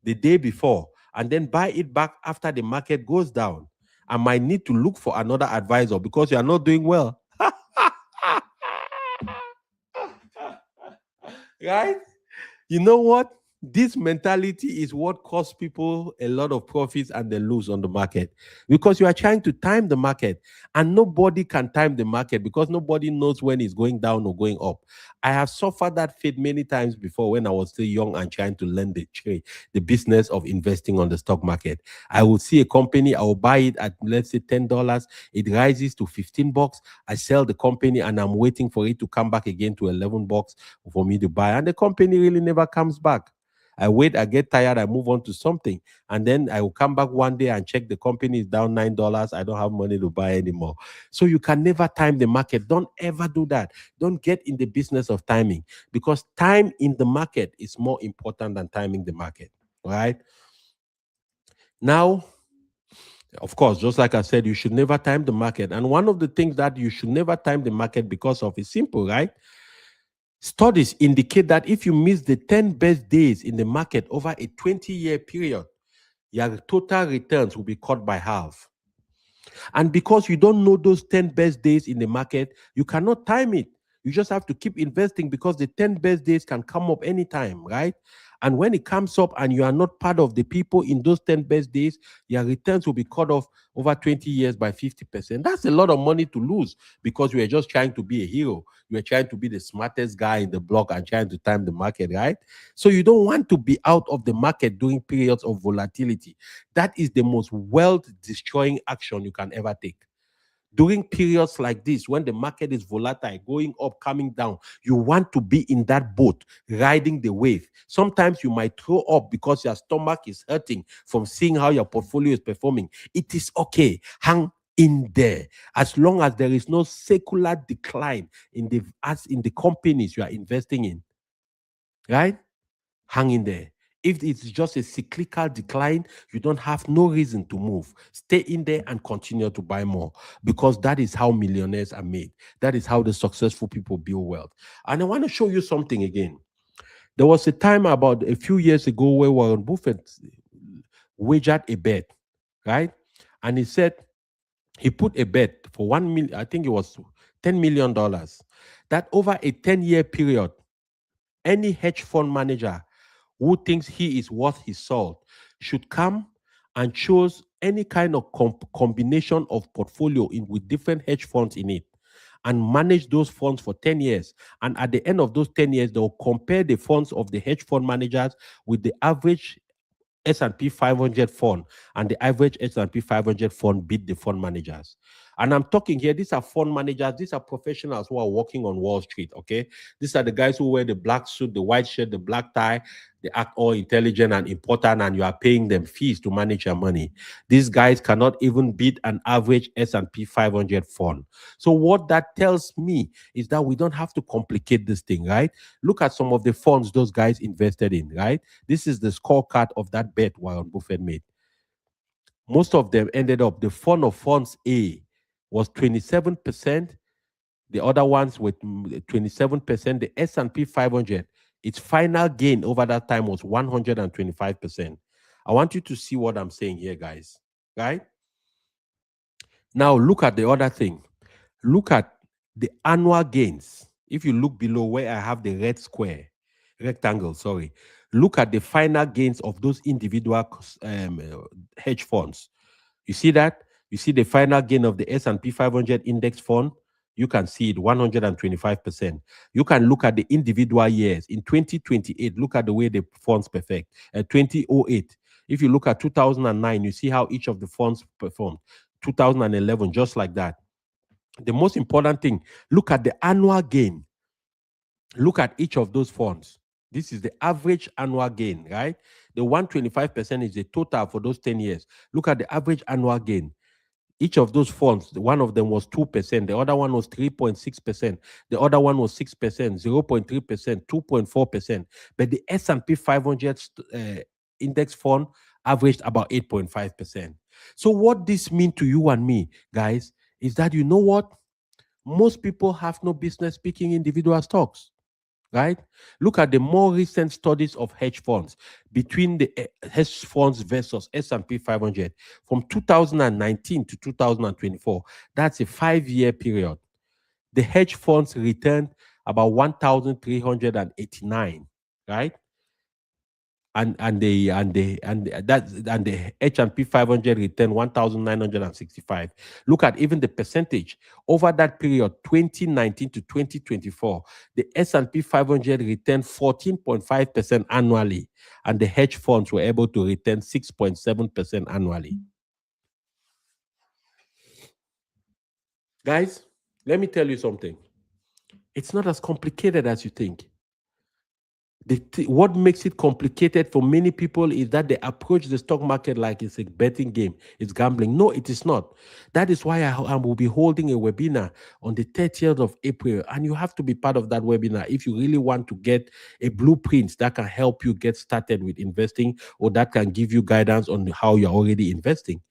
the day before, and then buy it back after the market goes down? I might need to look for another advisor because you are not doing well. Right? You know what? This mentality is what costs people a lot of profits and they lose on the market because you are trying to time the market and nobody can time the market because nobody knows when it's going down or going up. I have suffered that fate many times before when I was still young and trying to learn the trade, the business of investing on the stock market. I will see a company, I will buy it at let's say $10, it rises to $15. I sell the company and I'm waiting for it to come back again to $11 for me to buy. And the company really never comes back. I wait, I get tired, I move on to something. And then I will come back one day and check the company is down $9. I don't have money to buy anymore. So you can never time the market. Don't ever do that. Don't get in the business of timing because time in the market is more important than timing the market. Right? Now, of course, just like I said, you should never time the market. And one of the things that you should never time the market because of is simple, right? Studies indicate that if you miss the 10 best days in the market over a 20-year period, your total returns will be cut by half. And because you don't know those 10 best days in the market, you cannot time it. You just have to keep investing because the 10 best days can come up anytime, right? And when it comes up and you are not part of the people in those 10 best days, your returns will be cut off over 20 years by 50%. That's a lot of money to lose because you are just trying to be a hero. You are trying to be the smartest guy in the block and trying to time the market, right? So you don't want to be out of the market during periods of volatility. That is the most wealth destroying action you can ever take. During periods like this, when the market is volatile, going up, coming down, you want to be in that boat, riding the wave. Sometimes you might throw up because your stomach is hurting from seeing how your portfolio is performing. It is okay. Hang in there as long as there is no secular decline in the companies you are investing in, right? Hang in there. If it's just a cyclical decline, you don't have no reason to move. Stay in there and continue to buy more because that is how millionaires are made. That is how the successful people build wealth. And I want to show you something again. There was a time about a few years ago where Warren Buffett wagered a bet, right? And he said he put a bet for 1 million, I think it was $10 million, that over a 10-year period, any hedge fund manager who thinks he is worth his salt should come and choose any kind of combination of portfolio with different hedge funds in it and manage those funds for 10 years. And at the end of those 10 years, they'll compare the funds of the hedge fund managers with the average S&P 500 fund, and the average S&P 500 fund beat the fund managers. And I'm talking here, these are fund managers, these are professionals who are working on Wall Street, okay? These are the guys who wear the black suit, the white shirt, the black tie, they act all intelligent and important, and you are paying them fees to manage your money. These guys cannot even beat an average S&P 500 fund. So what that tells me is that we don't have to complicate this thing, right? Look at some of the funds those guys invested in, right? This is the scorecard of that bet Warren Buffett made. Most of them ended up, the fund of funds A was 27%. The other ones with 27%. The S&P 500, its final gain over that time was 125%. I want you to see what I'm saying here, guys. Right? Now, look at the other thing. Look at the annual gains. If you look below where I have the rectangle, sorry, look at the final gains of those individual hedge funds. You see that? You see the final gain of the S&P 500 index fund, you can see it 125%. You can look at the individual years. In 2028, look at the way the funds perfect. 2008, if you look at 2009, you see how each of the funds performed. 2011, just like that. The most important thing, look at the annual gain. Look at each of those funds. This is the average annual gain, right? The 125% is the total for those 10 years. Look at the average annual gain. Each of those funds, one of them was 2%, the other one was 3.6%, the other one was 6%, 0.3%, 2.4%. But the S&P 500 index fund averaged about 8.5%. So what this means to you and me, guys, is that you know what? Most people have no business picking individual stocks, right? Look at the more recent studies of hedge funds between the hedge funds versus S&P 500 from 2019 to 2024. That's a 5-year period. The hedge funds returned about 1,389, right? And the H&P 500 returned 1,965. Look at even the percentage over that period, 2019 to 2024. The S&P 500 returned 14.5% annually, and the hedge funds were able to return 6.7% annually. Guys, let me tell you something. It's not as complicated as you think. What makes it complicated for many people is that they approach the stock market like it's a betting game, it's gambling. No, it is not. That is why I will be holding a webinar on the 30th of April, and you have to be part of that webinar if you really want to get a blueprint that can help you get started with investing, or that can give you guidance on how you're already investing.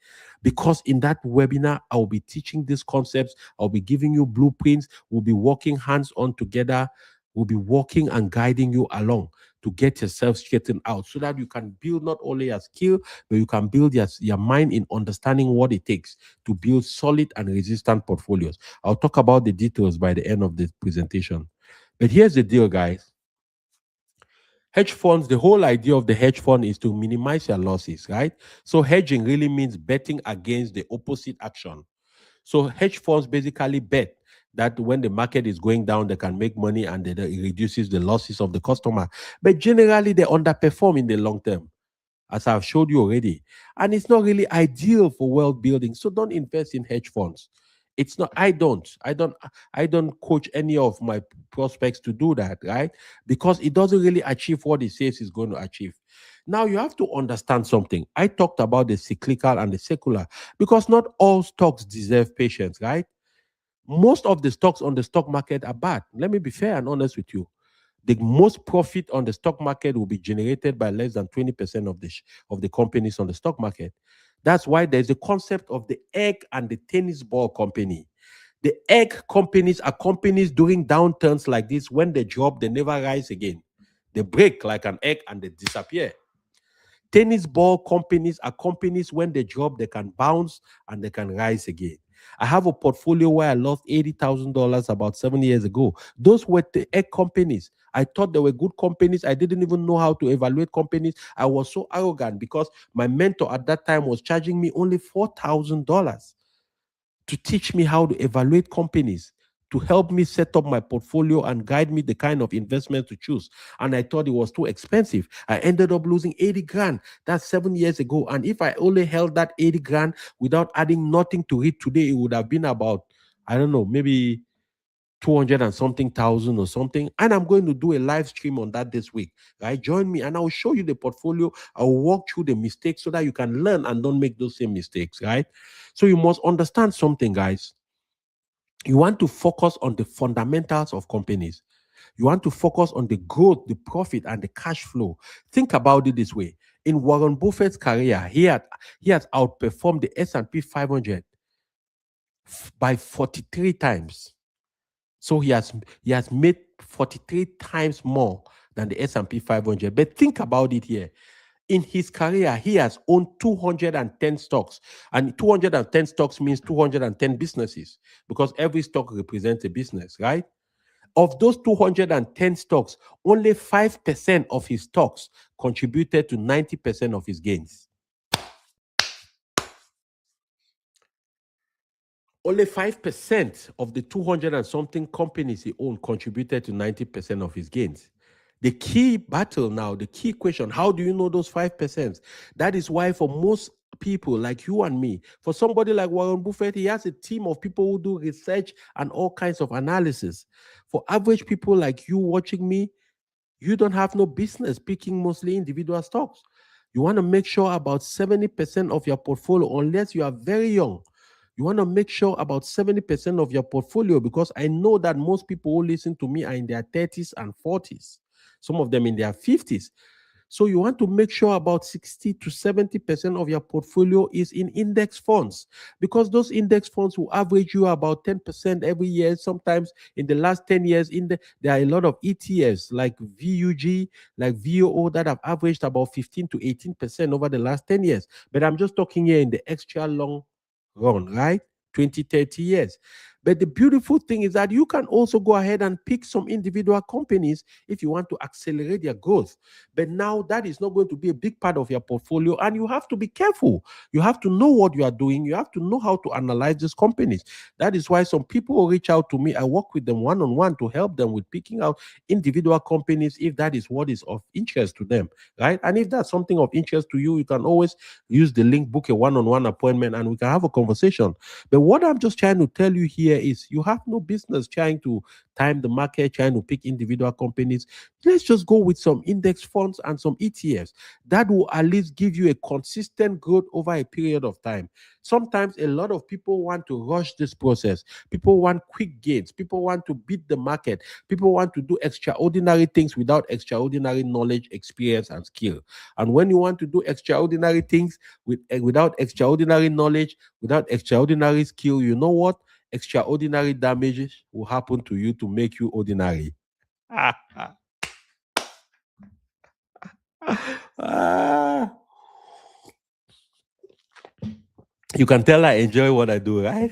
Because in that webinar, I'll be teaching these concepts, I'll be giving you blueprints, we'll be working hands on together. Will be walking and guiding you along to get yourself straightened out so that you can build not only your skill, but you can build your mind in understanding what it takes to build solid and resistant portfolios. I'll talk about the details by the end of the presentation. But here's the deal, guys. Hedge funds, the whole idea of the hedge fund is to minimize your losses, right? So hedging really means betting against the opposite action. So hedge funds basically bet that when the market is going down, they can make money, and it reduces the losses of the customer. But generally, they underperform in the long term, as I've showed you already. And it's not really ideal for wealth building. So don't invest in hedge funds. It's not, I don't coach any of my prospects to do that, right? Because it doesn't really achieve what it says it's going to achieve. Now you have to understand something. I talked about the cyclical and the secular because not all stocks deserve patience, right? Most of the stocks on the stock market are bad. Let me be fair and honest with you. The most profit on the stock market will be generated by less than 20% of the companies on the stock market. That's why there's a concept of the egg and the tennis ball company. The egg companies are companies during downturns like this. When they drop, they never rise again. They break like an egg and they disappear. Tennis ball companies are companies when they drop, they can bounce and they can rise again. I have a portfolio where I lost $80,000 about 7 years ago. Those were the egg companies. I thought they were good companies. I didn't even know how to evaluate companies. I was so arrogant because my mentor at that time was charging me only $4,000 to teach me how to evaluate companies, to help me set up my portfolio and guide me the kind of investment to choose. And I thought it was too expensive. I ended up losing 80 grand. That's 7 years ago. And if I only held that 80 grand without adding nothing to it today, it would have been about, I don't know, maybe 200 and something thousand or something. And I'm going to do a live stream on that this week, right? Join me and I'll show you the portfolio. I'll walk through the mistakes so that you can learn and don't make those same mistakes, right? So you must understand something, guys. You want to focus on the fundamentals of companies. You want to focus on the growth, the profit, and the cash flow. Think about it this way. In Warren Buffett's career, he has outperformed the S&P 500 by 43 times. So he has made 43 times more than the S&P 500. But think about it here. In his career, he has owned 210 stocks. And 210 stocks means 210 businesses because every stock represents a business, right? Of those 210 stocks, only 5% of his stocks contributed to 90% of his gains. Only 5% of the 200 and something companies he owned contributed to 90% of his gains. The key battle now, the key question, how do you know those 5%? That is why for most people like you and me, for somebody like Warren Buffett, he has a team of people who do research and all kinds of analysis. For average people like you watching me, you don't have no business picking mostly individual stocks. You want to make sure about 70% of your portfolio, unless you are very young, you want to make sure about 70% of your portfolio, because I know that most people who listen to me are in their 30s and 40s, some of them in their 50s. So you want to make sure about 60 to 70% of your portfolio is in index funds, because those index funds will average you about 10% every year. Sometimes in the last 10 years, there are a lot of ETFs like VUG, like VOO that have averaged about 15 to 18% over the last 10 years. But I'm just talking here in the extra long run, right? 20, 30 years. But the beautiful thing is that you can also go ahead and pick some individual companies if you want to accelerate their growth. But now that is not going to be a big part of your portfolio, and you have to be careful. You have to know what you are doing. You have to know how to analyze these companies. That is why some people will reach out to me. I work with them one on one to help them with picking out individual companies if that is what is of interest to them, right? And if that's something of interest to you, you can always use the link, book a one on one appointment, and we can have a conversation. But what I'm just trying to tell you here is you have no business trying to time the market, trying to pick individual companies. Let's just go with some index funds and some ETFs that will at least give you a consistent growth over a period of time. Sometimes a lot of people want to rush this process. People want quick gains. People want to beat the market. People want to do extraordinary things without extraordinary knowledge, experience, and skill. And when you want to do extraordinary things without extraordinary knowledge, without extraordinary skill, you know what? Extraordinary damages will happen to you to make you ordinary. Ah, you can tell I enjoy what I do, right?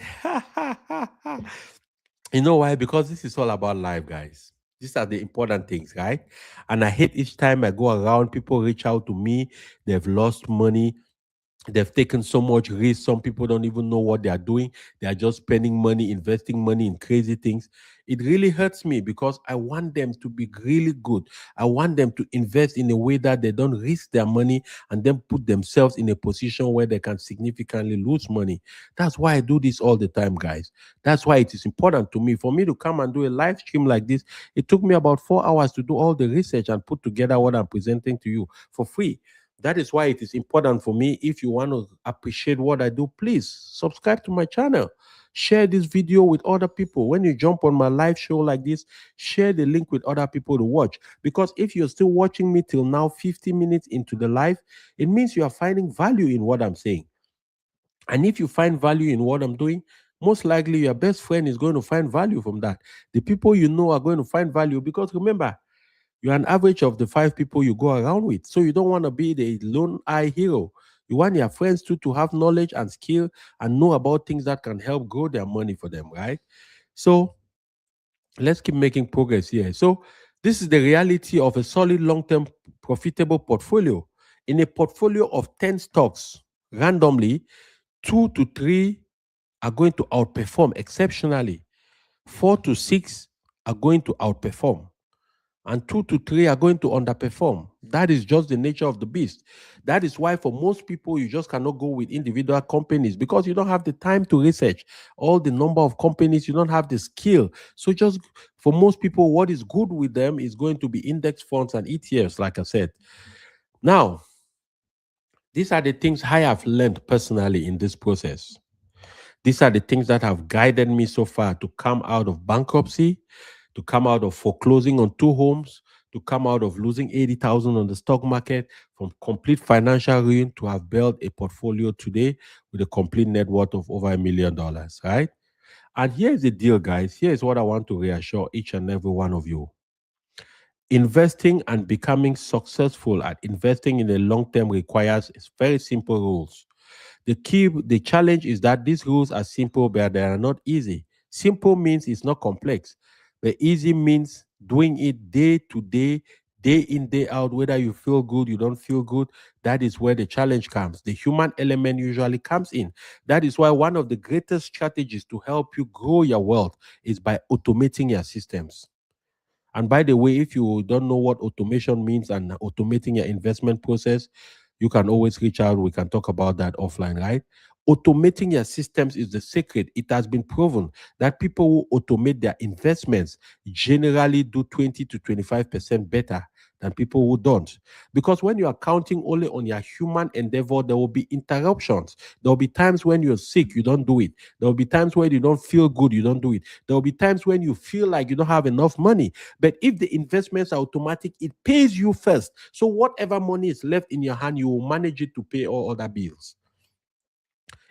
You know why? Because this is all about life, guys. These are the important things, right? And I hate each time I go around, people reach out to me, they've lost money, they've taken so much risk. Some people don't even know what they are doing. They are just spending money, investing money in crazy things. It really hurts me because I want them to be really good. I want them to invest in a way that they don't risk their money and then put themselves in a position where they can significantly lose money. That's why I do this all the time, guys. That's why it is important to me. For me to come and do a live stream like this, it took me about 4 hours to do all the research and put together what I'm presenting to you for free. That is why it is important for me. If you want to appreciate what I do, please subscribe to my channel. Share this video with other people. When you jump on my live show like this, share the link with other people to watch. Because if you're still watching me till now, 50 minutes into the live, it means you are finding value in what I'm saying. And if you find value in what I'm doing, most likely your best friend is going to find value from that. The people you know are going to find value, because remember, you're an average of the 5 people you go around with. So you don't want to be the lone eye hero. You want your friends too to have knowledge and skill and know about things that can help grow their money for them, right? So let's keep making progress here. So this is the reality of a solid long-term profitable portfolio. In a portfolio of 10 stocks, randomly, 2 to 3 are going to outperform exceptionally. 4 to 6 are going to outperform, and 2 to 3 are going to underperform. That is just the nature of the beast. That is why, for most people, you just cannot go with individual companies because you don't have the time to research all the number of companies, you don't have the skill. So, just for most people, what is good with them is going to be index funds and ETFs, like I said. Now, these are the things I have learned personally in this process. These are the things that have guided me so far to come out of bankruptcy, to come out of foreclosing on 2 homes, to come out of losing 80,000 on the stock market, from complete financial ruin to have built a portfolio today with a complete net worth of over $1 million, right? And here's the deal, guys. Here's what I want to reassure each and every one of you. Investing and becoming successful at investing in the long term requires very simple rules. The challenge is that these rules are simple, but they are not easy. Simple means it's not complex, but easy means doing it day to day, day in, day out, whether you feel good, you don't feel good. That is where the challenge comes. The human element usually comes in. That is why one of the greatest strategies to help you grow your wealth is by automating your systems. And by the way, if you don't know what automation means and automating your investment process, you can always reach out. We can talk about that offline, right? Automating your systems is the secret. It has been proven that people who automate their investments generally do 20 to 25% better than people who don't. Because when you are counting only on your human endeavor, there will be interruptions. There will be times when you're sick, you don't do it. There will be times when you don't feel good, you don't do it. There will be times when you feel like you don't have enough money. But if the investments are automatic, it pays you first. So whatever money is left in your hand, you will manage it to pay all other bills.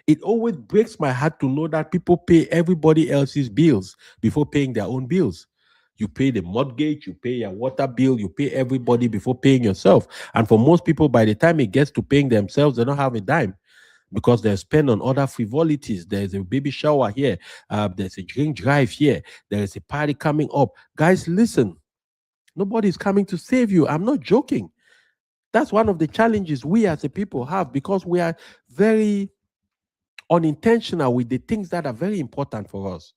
It always breaks my heart to know that people pay everybody else's bills before paying their own bills. You pay the mortgage, you pay your water bill, you pay everybody before paying yourself. And for most people, by the time it gets to paying themselves, they don't have a dime because they're spent on other frivolities. There's a baby shower here, there's a drink drive here, there is a party coming up. Guys, listen, nobody's coming to save you. I'm not joking. That's one of the challenges we as a people have because we are very unintentional with the things that are very important for us.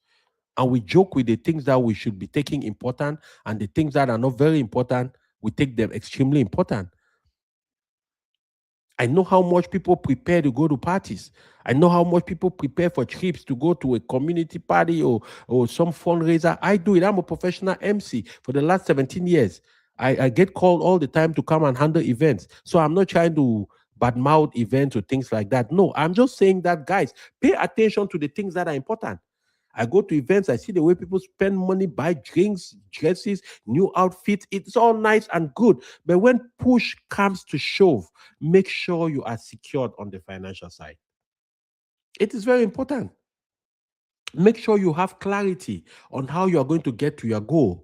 And we joke with the things that we should be taking important, and the things that are not very important, we take them extremely important. I know how much people prepare to go to parties. I know how much people prepare for trips to go to a community party or some fundraiser. I do it. I'm a professional MC for the last 17 years. I get called all the time to come and handle events. So I'm not trying to badmouth events or things like that. No, I'm just saying that, guys, pay attention to the things that are important. I go to events, I see the way people spend money, buy drinks, dresses, new outfits. It's all nice and good. But when push comes to shove, make sure you are secured on the financial side. It is very important. Make sure you have clarity on how you are going to get to your goal.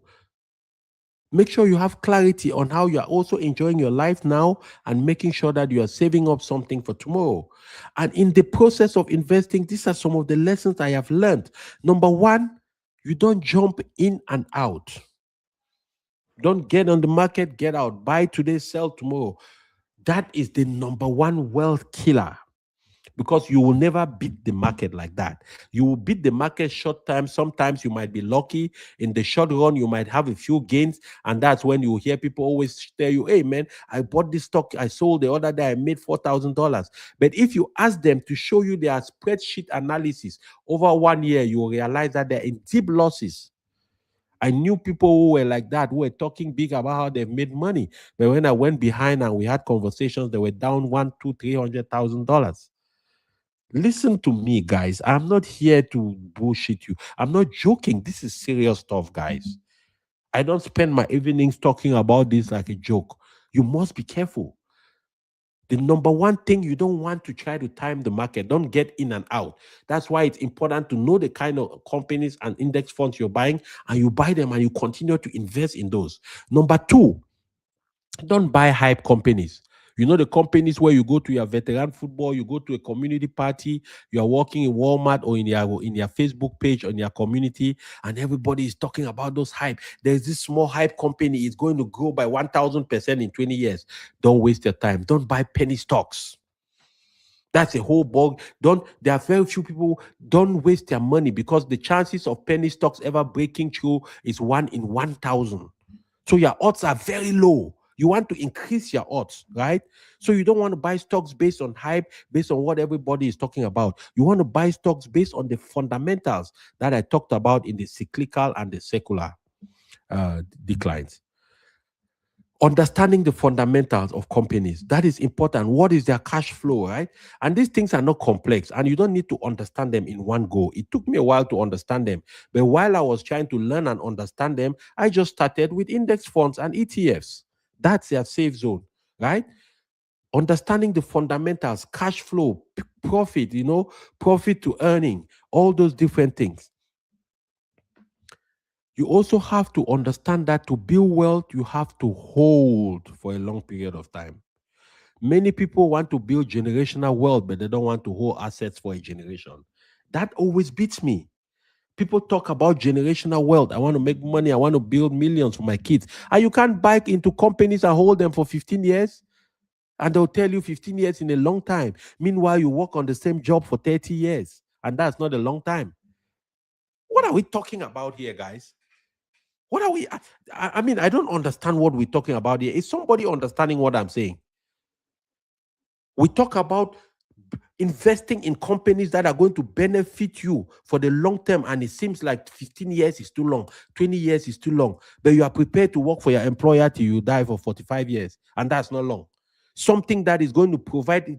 Make sure you have clarity on how you are also enjoying your life now and making sure that you are saving up something for tomorrow. And in the process of investing, these are some of the lessons I have learned. Number one, you don't jump in and out. Don't get on the market, get out. Buy today, sell tomorrow. That is the number one wealth killer because you will never beat the market like that. You will beat the market short time. Sometimes you might be lucky. In the short run, you might have a few gains. And that's when you hear people always tell you, hey, man, I bought this stock. I sold the other day. I made $4,000. But if you ask them to show you their spreadsheet analysis over 1 year, you will realize that they're in deep losses. I knew people who were like that, who were talking big about how they've made money. But when I went behind and we had conversations, they were down one, two, $300,000. Listen to me, guys. I'm not here to bullshit you. I'm not joking. This is serious stuff, guys. I don't spend my evenings talking about this like a joke. You must be careful. The number one thing, you don't want to try to time the market. Don't get in and out. That's why it's important to know the kind of companies and index funds you're buying, and you buy them and you continue to invest in those. Number two, don't buy hype companies. You know the companies where you go to your veteran football, you go to a community party, you are working in Walmart or in your Facebook page on your community, and everybody is talking about those hype. There's this small hype company, it's going to grow by 1,000% in 20 years. Don't waste your time. Don't buy penny stocks. That's a whole bug. Don't There are very few people. Don't waste their money because the chances of penny stocks ever breaking through is 1 in 1,000. So your odds are very low. You want to increase your odds, right? So you don't want to buy stocks based on hype, based on what everybody is talking about. You want to buy stocks based on the fundamentals that I talked about in the cyclical and the secular declines. Understanding the fundamentals of companies, that is important. What is their cash flow, right? And these things are not complex and you don't need to understand them in one go. It took me a while to understand them, but while I was trying to learn and understand them, I just started with index funds and ETFs. That's their safe zone, right? Understanding the fundamentals, cash flow, profit, profit to earning, all those different things. You also have to understand that to build wealth, you have to hold for a long period of time. Many people want to build generational wealth, but they don't want to hold assets for a generation. That always beats me People talk about generational wealth. I want to make money. I want to build millions for my kids. And you can't buy into companies and hold them for 15 years. And they'll tell you 15 years in a long time. Meanwhile, you work on the same job for 30 years. And that's not a long time. What are we talking about here, guys? What are we? I mean, I don't understand what we're talking about here. Is somebody understanding what I'm saying? We talk about investing in companies that are going to benefit you for the long term, and it seems like 15 years is too long, 20 years is too long, but you are prepared to work for your employer till you die for 45 years, and that's not long. Something that is going to provide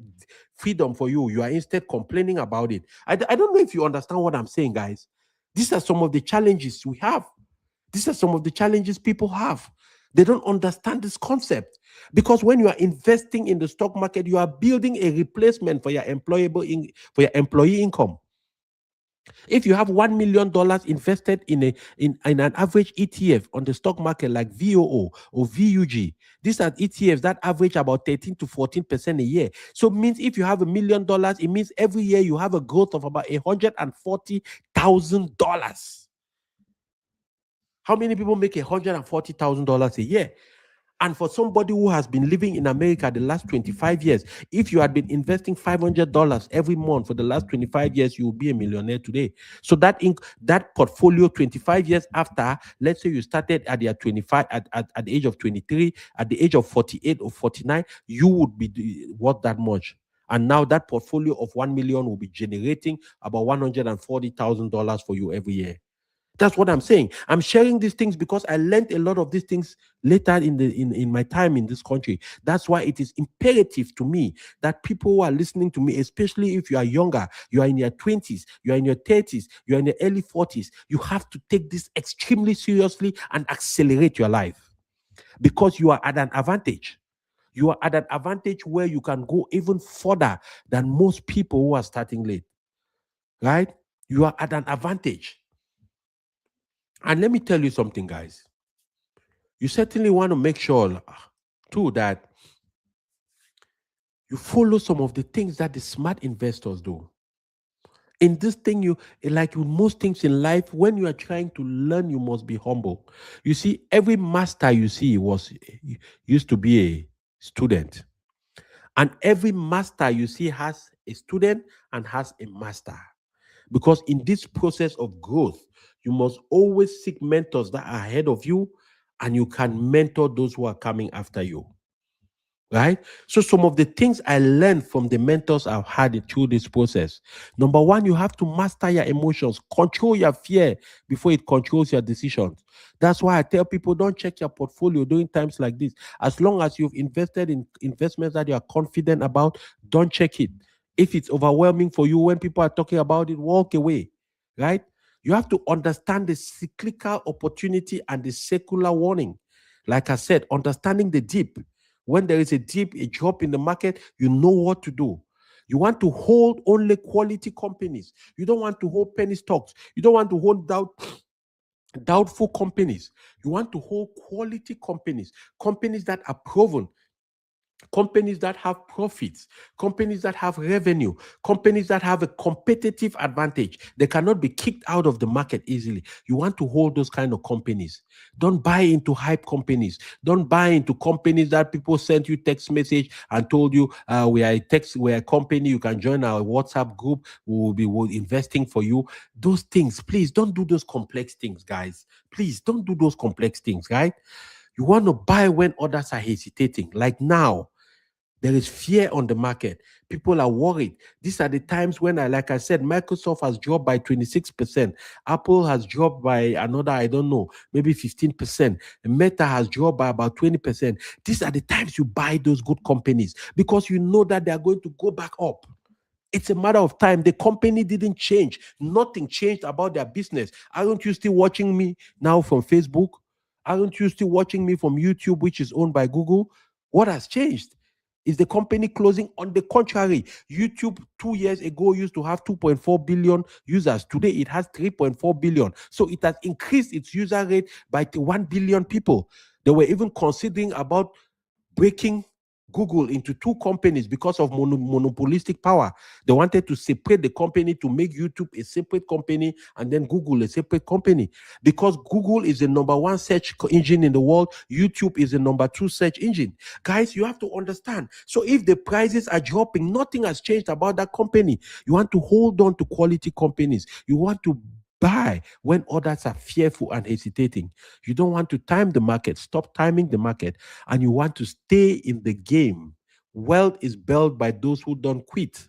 freedom for you, you are instead complaining about it. I don't know if you understand what I'm saying, guys. These are some of the challenges we have. These are some of the challenges people have. They don't understand this concept, because when you are investing in the stock market, you are building a replacement for your for your employee income. If you have $1 million invested in an average ETF on the stock market like VOO or VUG, these are ETFs that average about 13 to 14% a year. So it means if you have $1 million, it means every year you have a growth of about $140,000. How many people make $140,000 a year? And for somebody who has been living in America the last 25 years, if you had been investing $500 every month for the last 25 years, you will be a millionaire today. So that portfolio 25 years after, let's say you started at the 25 at the age of 23, at the age of 48 or 49, you would be worth that much. And now that portfolio of 1 million will be generating about $140,000 for you every year. That's what I'm saying. I'm sharing these things because I learned a lot of these things later in my time in this country. That's why it is imperative to me that people who are listening to me, especially if you are younger, you are in your 20s, you are in your 30s, you are in your early 40s, you have to take this extremely seriously and accelerate your life, because you are at an advantage. You are at an advantage where you can go even further than most people who are starting late. Right? You are at an advantage. And let me tell you something, guys. You certainly want to make sure, too, that you follow some of the things that the smart investors do. In this thing, like with most things in life, when you are trying to learn, you must be humble. You see, every master you see used to be a student. And every master you see has a student and has a master. Because in this process of growth, you must always seek mentors that are ahead of you, and you can mentor those who are coming after you. Right? So some of the things I learned from the mentors I've had through this process. Number one, you have to master your emotions, control your fear before it controls your decisions. That's why I tell people, don't check your portfolio during times like this. As long as you've invested in investments that you are confident about, don't check it. If it's overwhelming for you when people are talking about it, walk away. Right? You have to understand the cyclical opportunity and the secular warning. Like I said, understanding the dip. When there is a dip, a drop in the market, you know what to do. You want to hold only quality companies. You don't want to hold penny stocks. You don't want to hold doubtful companies. You want to hold quality companies, companies that are proven, companies that have profits, companies that have revenue, companies that have a competitive advantage. They cannot be kicked out of the market easily. You want to hold those kind of companies. Don't buy into hype companies. Don't buy into companies that people sent you text message and told you, we're a company, you can join our WhatsApp group, we'll be investing for you. Those things, please don't do those complex things, guys. Please don't do those complex things, right? You want to buy when others are hesitating. Like now, there is fear on the market. People are worried. These are the times when, like I said, Microsoft has dropped by 26%. Apple has dropped by another, I don't know, maybe 15%. Meta has dropped by about 20%. These are the times you buy those good companies, because you know that they are going to go back up. It's a matter of time. The company didn't change. Nothing changed about their business. Aren't you still watching me now from Facebook? Aren't you still watching me from YouTube, which is owned by Google? What has changed? Is the company closing? On the contrary, YouTube 2 years ago used to have 2.4 billion users. Today it has 3.4 billion. So it has increased its user rate by 1 billion people. They were even considering about breaking Google into two companies because of monopolistic power. They wanted to separate the company to make YouTube a separate company and then Google a separate company. Because Google is the number one search engine in the world, YouTube is the number two search engine. Guys, you have to understand. So if the prices are dropping, nothing has changed about that company. You want to hold on to quality companies. You want to buy when others are fearful and hesitating. You don't want to time the market. Stop timing the market. And you want to stay in the game. Wealth is built by those who don't quit.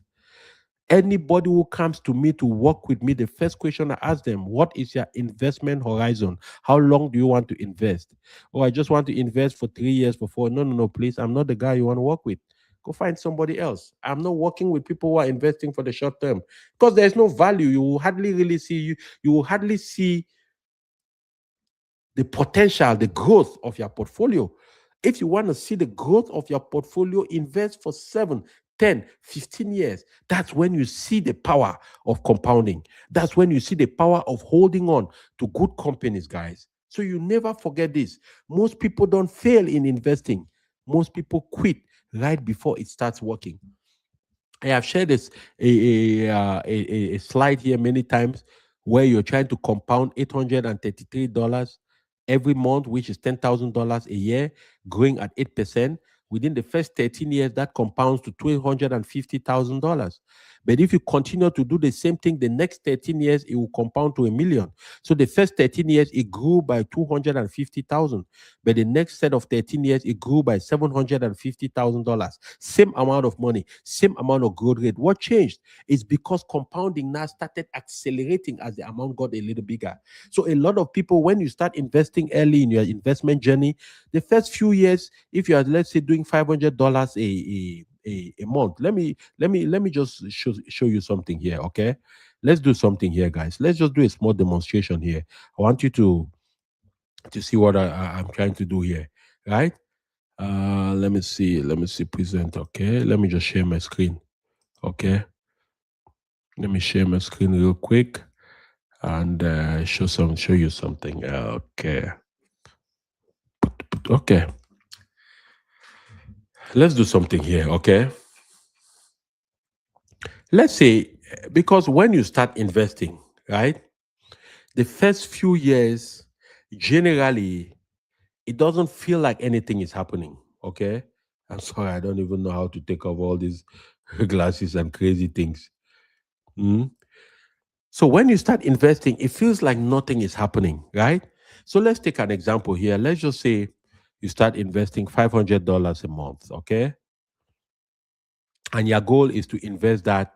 Anybody who comes to me to work with me, the first question I ask them, what is your investment horizon? How long do you want to invest? Oh, I just want to invest for 3 years, for 4. No, no, no, please. I'm not the guy you want to work with. Go find somebody else. I'm not working with people who are investing for the short term because there's no value. You will hardly really see you will hardly see the potential, the growth of your portfolio. If you want to see the growth of your portfolio, invest for 7, 10, 15 years. That's when you see the power of compounding. That's when you see the power of holding on to good companies, guys. So you never forget this. Most people don't fail in investing. Most people quit right before it starts working. I have shared this a slide here many times where you're trying to compound $833 every month, which is $10,000 a year, growing at 8%. Within the first 13 years, that compounds to $250,000. But if you continue to do the same thing, the next 13 years, it will compound to $1 million. So the first 13 years, it grew by 250,000. But the next set of 13 years, it grew by $750,000. Same amount of money, same amount of growth rate. What changed is because compounding now started accelerating as the amount got a little bigger. So a lot of people, when you start investing early in your investment journey, the first few years, if you are, let's say, doing $500 a month, let me just show you something here. Okay, let's do something here, guys. Let's just do a small demonstration here. I want you to see what I'm trying to do here, right? Let me see present. Okay, let me just share my screen. Okay, let me share my screen real quick and show you something. Okay, okay, let's do something here. Okay, let's say, because when you start investing, right, the first few years, generally, it doesn't feel like anything is happening. Okay, I'm sorry, I don't even know how to take off all these glasses and crazy things. Mm. So when you start investing, it feels like nothing is happening, right? So let's take an example here. Let's just say you start investing $500 a month, okay? And your goal is to invest that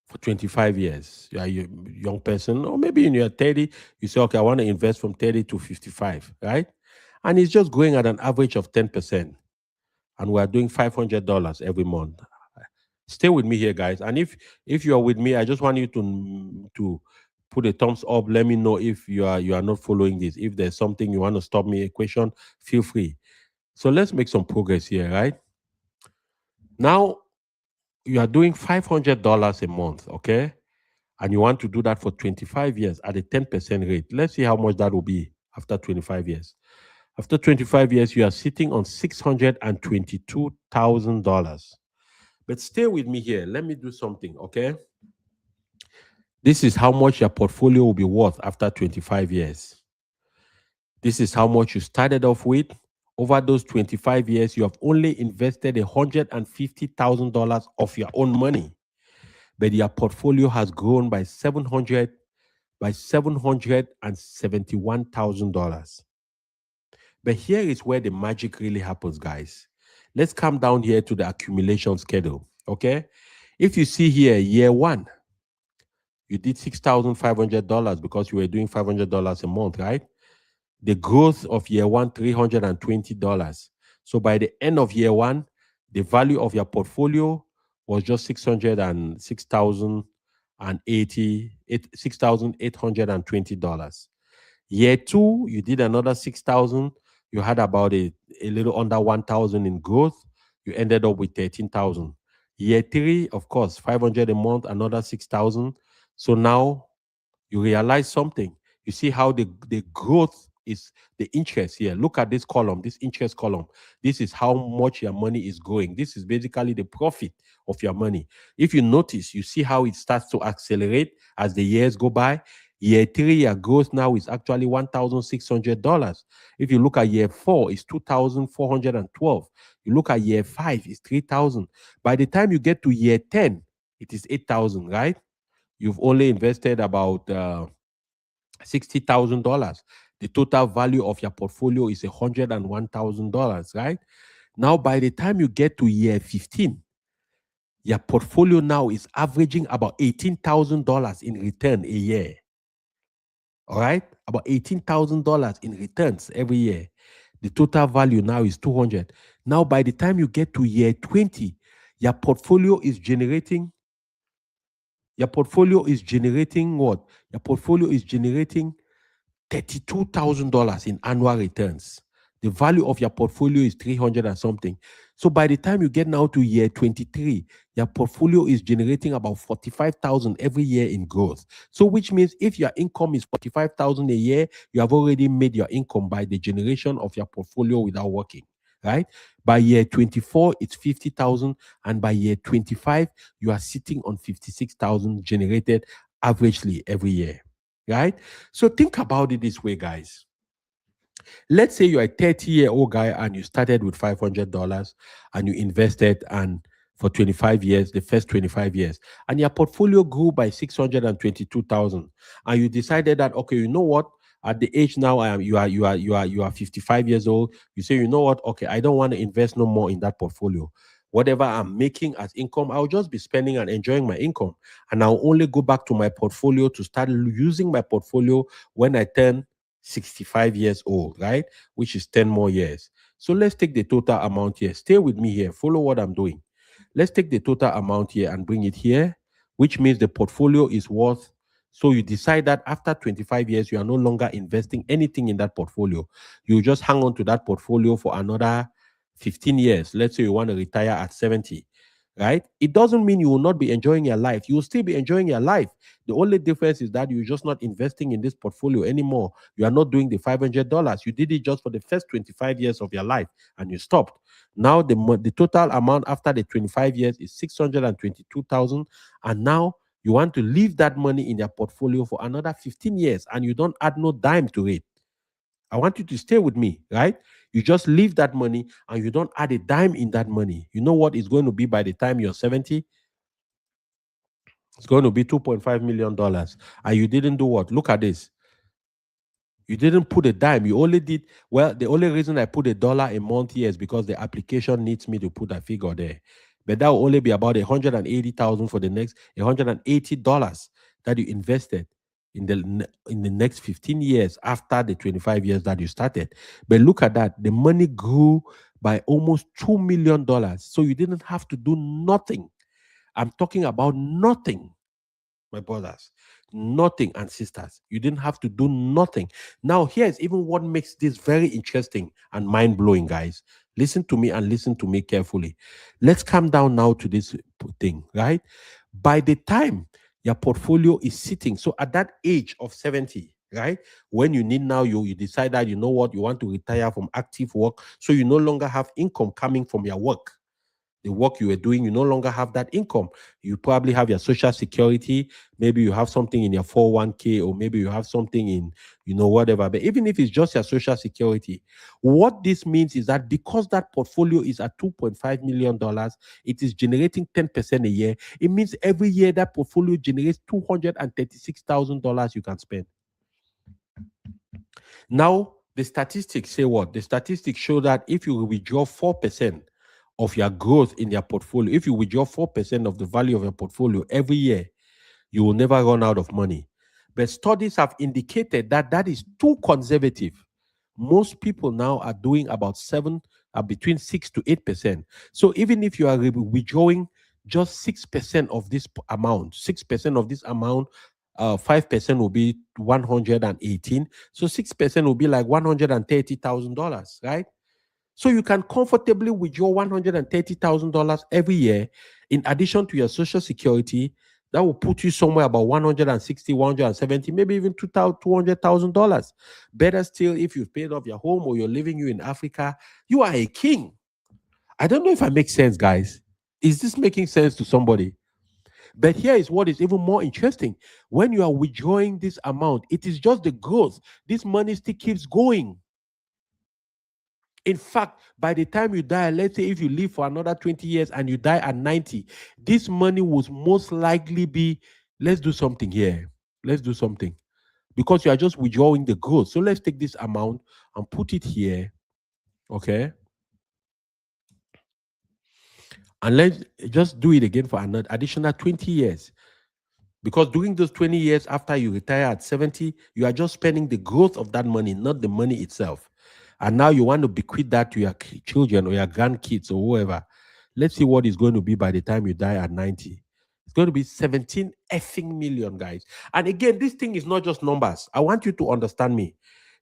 for 25 years. You are a young person, or maybe in your 30, you say, okay, I want to invest from 30 to 55, right? And it's just going at an average of 10%. And we're doing $500 every month. Stay with me here, guys. And if you are with me, I just want you to put a thumbs up. Let me know if you are not following this. If there's something you want to stop me a question, feel free. So let's make some progress here, right? Now you are doing $500 a month, okay? And you want to do that for 25 years at a 10% rate. Let's see how much that will be after 25 years. After 25 years, you are sitting on $622,000. But stay with me here. Let me do something, okay? This is how much your portfolio will be worth after 25 years. This is how much you started off with. Over those 25 years, you have only invested $150,000 of your own money, but your portfolio has grown by $771,000. But here is where the magic really happens, guys. Let's come down here to the accumulation schedule. Okay. If you see here, year one, you did $6,500 because you were doing $500 a month, right? The growth of year one, $320. So by the end of year one, the value of your portfolio was just $608,820. Year two, you did another 6,000. You had about a little under 1,000 in growth. You ended up with 13,000. Year three, of course, 500 a month, another 6,000. So now you realize something. You see how the growth is the interest here. Look at this column, this interest column. This is how much your money is growing. This is basically the profit of your money. If you notice, you see how it starts to accelerate as the years go by. Year 3, your growth now is actually $1,600. If you look at year 4, it's 2,412. You look at year 5, it's 3,000. By the time you get to year 10, it is 8,000, right? You've only invested about $60,000. The total value of your portfolio is $101,000, right? Now, by the time you get to year 15, your portfolio now is averaging about $18,000 in return a year. All right, about $18,000 in returns every year. The total value now is 200. Now, by the time you get to year 20, your portfolio is generating. Your portfolio is generating what? Your portfolio is generating $32,000 in annual returns. The value of your portfolio is 300 and something. So by the time you get now to year 23, your portfolio is generating about 45,000 every year in growth. So which means if your income is 45,000 a year, you have already made your income by the generation of your portfolio without working, right? By year 24, it's 50,000, and by year 25, you are sitting on 56,000 generated averagely every year, right? So think about it this way, guys. Let's say you're a 30-year-old guy and you started with $500 and you invested and for 25 years, the first 25 years, and your portfolio grew by 622,000, and you decided that, okay, you know what? At the age now, you are 55 years old. You say, you know what? Okay, I don't want to invest no more in that portfolio. Whatever I'm making as income, I'll just be spending and enjoying my income, and I'll only go back to my portfolio to start using my portfolio when I turn 65 years old, right? Which is 10 more years. So let's take the total amount here. Stay with me here. Follow what I'm doing. Let's take the total amount here and bring it here, which means the portfolio is worth. So you decide that after 25 years, you are no longer investing anything in that portfolio. You just hang on to that portfolio for another 15 years. Let's say you want to retire at 70, right? It doesn't mean you will not be enjoying your life. You will still be enjoying your life. The only difference is that you're just not investing in this portfolio anymore. You are not doing the $500. You did it just for the first 25 years of your life and you stopped. Now the total amount after the 25 years is 622,000, and now you want to leave that money in your portfolio for another 15 years and you don't add no dime to it. I want you to stay with me, right? You just leave that money and you don't add a dime in that money. You know what it's going to be by the time you're 70? It's going to be $2.5 million. And you didn't do what? Look at this. You didn't put a dime. You only did, well, the only reason I put $1 a month here is because the application needs me to put a figure there. But that will only be about 180,000 for the next $180 that you invested in the next 15 years after the 25 years that you started. But look at that. The money grew by almost $2 million. So you didn't have to do nothing. I'm talking about nothing, my brothers. Nothing and sisters. You didn't have to do nothing. Now, here's even what makes this very interesting and mind-blowing, guys. Listen to me and listen to me carefully. Let's come down now to this thing, right? By the time your portfolio is sitting, so at that age of 70, right? When you need now, you decide that, you know what, you want to retire from active work, so you no longer have income coming from your work. The work you were doing, you no longer have that income. You probably have your social security. Maybe you have something in your 401k, or maybe you have something in, whatever. But even if it's just your social security, what this means is that because that portfolio is at $2.5 million, it is generating 10% a year. It means every year that portfolio generates $236,000 you can spend. Now, the statistics say what? The statistics show that if you withdraw 4% of your growth in your portfolio, if you withdraw 4% of the value of your portfolio every year, you will never run out of money. But studies have indicated that that is too conservative. Most people now are doing about between 6 to 8%. So even if you are withdrawing just 6% of this amount, 6% of this amount, 5% will be 118. So 6% will be like $130,000, right? So you can comfortably withdraw $130,000 every year in addition to your social security. That will put you somewhere about 160, 170, maybe even $200,000. Better still, if you've paid off your home or you're living you in Africa, you are a king. I don't know if I make sense, guys. Is this making sense to somebody? But here is what is even more interesting. When you are withdrawing this amount, it is just the growth. This money still keeps going. In fact, by the time you die, let's say if you live for another 20 years and you die at 90, this money will most likely be, let's do something here. Let's do something. Because you are just withdrawing the growth. So let's take this amount and put it here. Okay. And let's just do it again for another additional 20 years. Because during those 20 years after you retire at 70, you are just spending the growth of that money, not the money itself. And now you want to bequeath that to your children or your grandkids or whoever. Let's see what it's going to be by the time you die at 90. It's going to be 17 effing million, guys. And again, this thing is not just numbers. I want you to understand me.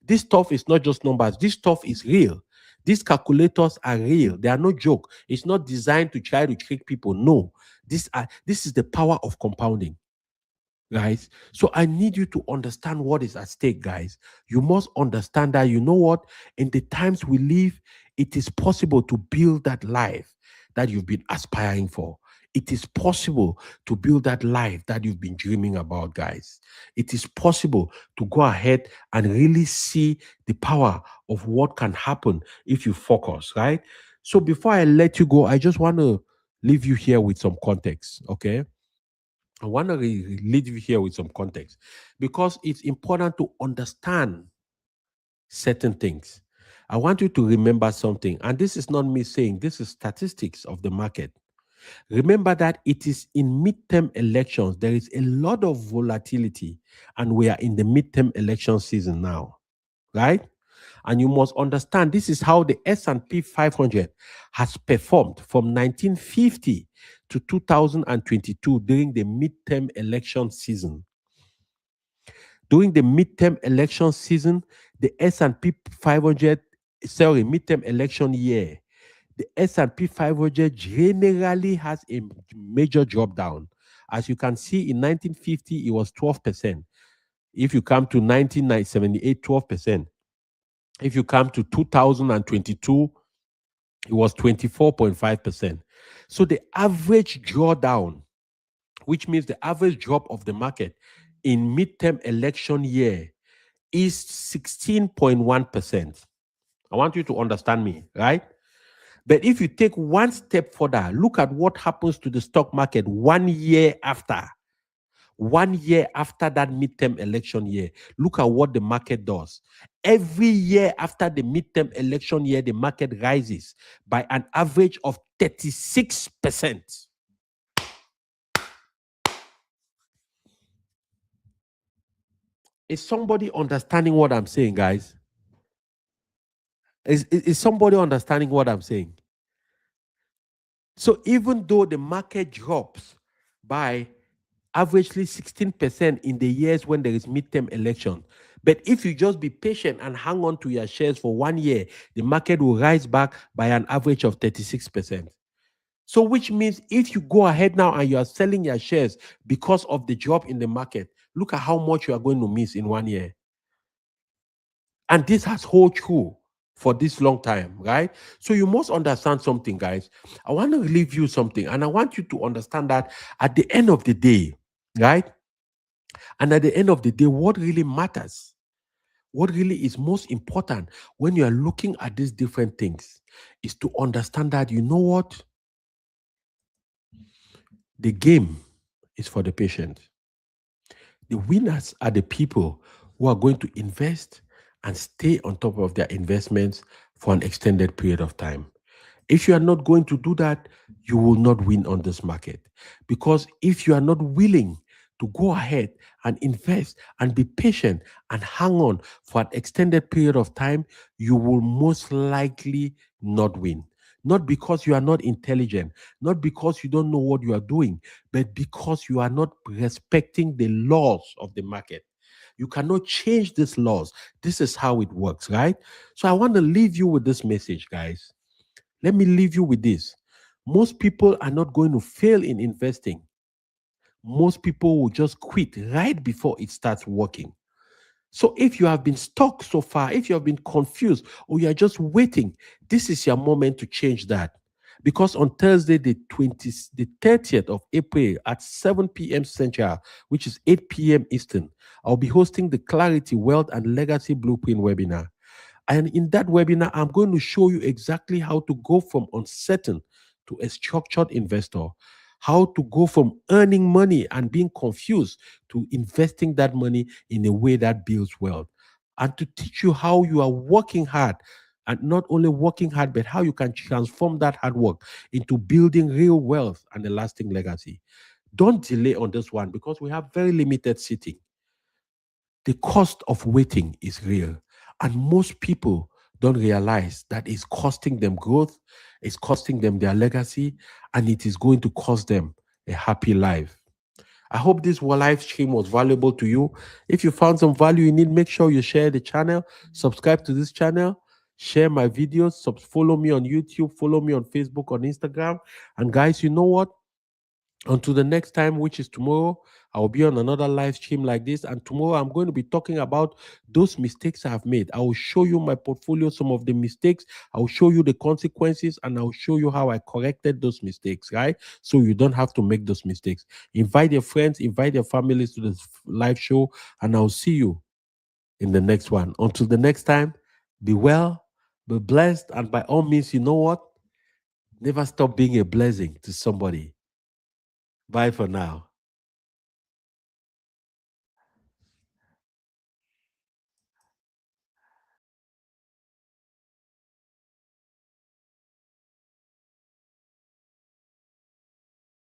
This stuff is not just numbers. This stuff is real. These calculators are real. They are no joke. It's not designed to try to trick people. No. This is the power of compounding, guys. So I need you to understand what is at stake, guys. You must understand that, you know what, in the times we live, it is possible to build that life that you've been aspiring for. It is possible to build that life that you've been dreaming about, guys. It is possible to go ahead and really see the power of what can happen if you focus, right? So before I let you go, I just want to leave you here with some context, okay? I want to leave you here with some context because it's important to understand certain things. I want you to remember something, and this is not me saying, this is statistics of the market. Remember that it is in midterm elections, there is a lot of volatility, and we are in the midterm election season now, right? And you must understand this is how the S&P 500 has performed from 1950 to 2022 during the midterm election season. During the midterm election season, the S&P 500, midterm election year, the S&P 500 generally has a major drop down. As you can see, in 1950, it was 12%. If you come to 1978, 12%. If you come to 2022, it was 24.5%. So the average drawdown, which means the average drop of the market in midterm election year, is 16.1%. I want you to understand me, right? But if you take one step further, look at what happens to the stock market 1 year after. 1 year after that midterm election year, look at what the market does. Every year after the midterm election year, the market rises by an average of 36%. Is somebody understanding what I'm saying, guys? Is somebody understanding what I'm saying? So even though the market drops by averagely 16% in the years when there is midterm election, but if you just be patient and hang on to your shares for 1 year, the market will rise back by an average of 36%. So which means if you go ahead now and you are selling your shares because of the drop in the market, look at how much you are going to miss in 1 year. And this has hold true for this long time, right? So you must understand something, guys. I want to leave you something, and I want you to understand that at the end of the day, right? And at the end of the day, what really matters, what really is most important when you are looking at these different things is to understand that, you know what? The game is for the patient. The winners are the people who are going to invest and stay on top of their investments for an extended period of time. If you are not going to do that, you will not win on this market. Because if you are not willing to go ahead and invest and be patient and hang on for an extended period of time, you will most likely not win. Not because you are not intelligent, not because you don't know what you are doing, but because you are not respecting the laws of the market. You cannot change these laws. This is how it works, right? So I want to leave you with this message, guys. Let me leave you with this. Most people are not going to fail in investing. most people will just quit right before it starts working. So if you have been stuck so far, if you have been confused, or you are just waiting, this is your moment to change that. Because on Thursday, the 30th of April at 7 p.m. Central, which is 8 p.m. Eastern, I'll be hosting the Clarity, Wealth, and Legacy Blueprint webinar. And in that webinar, I'm going to show you exactly how to go from uncertain to a structured investor, how to go from earning money and being confused to investing that money in a way that builds wealth, and to teach you how you are working hard, and not only working hard, but how you can transform that hard work into building real wealth and a lasting legacy. Don't delay on this one because we have very limited seating. The cost of waiting is real. And most people don't realize that it's costing them growth, it's costing them their legacy, and it is going to cost them a happy life. I hope this live stream was valuable to you. If you found some value in it, make sure you share the channel, subscribe to this channel, share my videos, follow me on YouTube, follow me on Facebook, on Instagram. And guys, you know what? Until the next time, which is tomorrow, I'll be on another live stream like this. And tomorrow, I'm going to be talking about those mistakes I've made. I will show you my portfolio, some of the mistakes. I'll show you the consequences, and I'll show you how I corrected those mistakes, right? So you don't have to make those mistakes. Invite your friends, invite your families to this live show, and I'll see you in the next one. Until the next time, be well, be blessed, and by all means, you know what? Never stop being a blessing to somebody. Bye for now.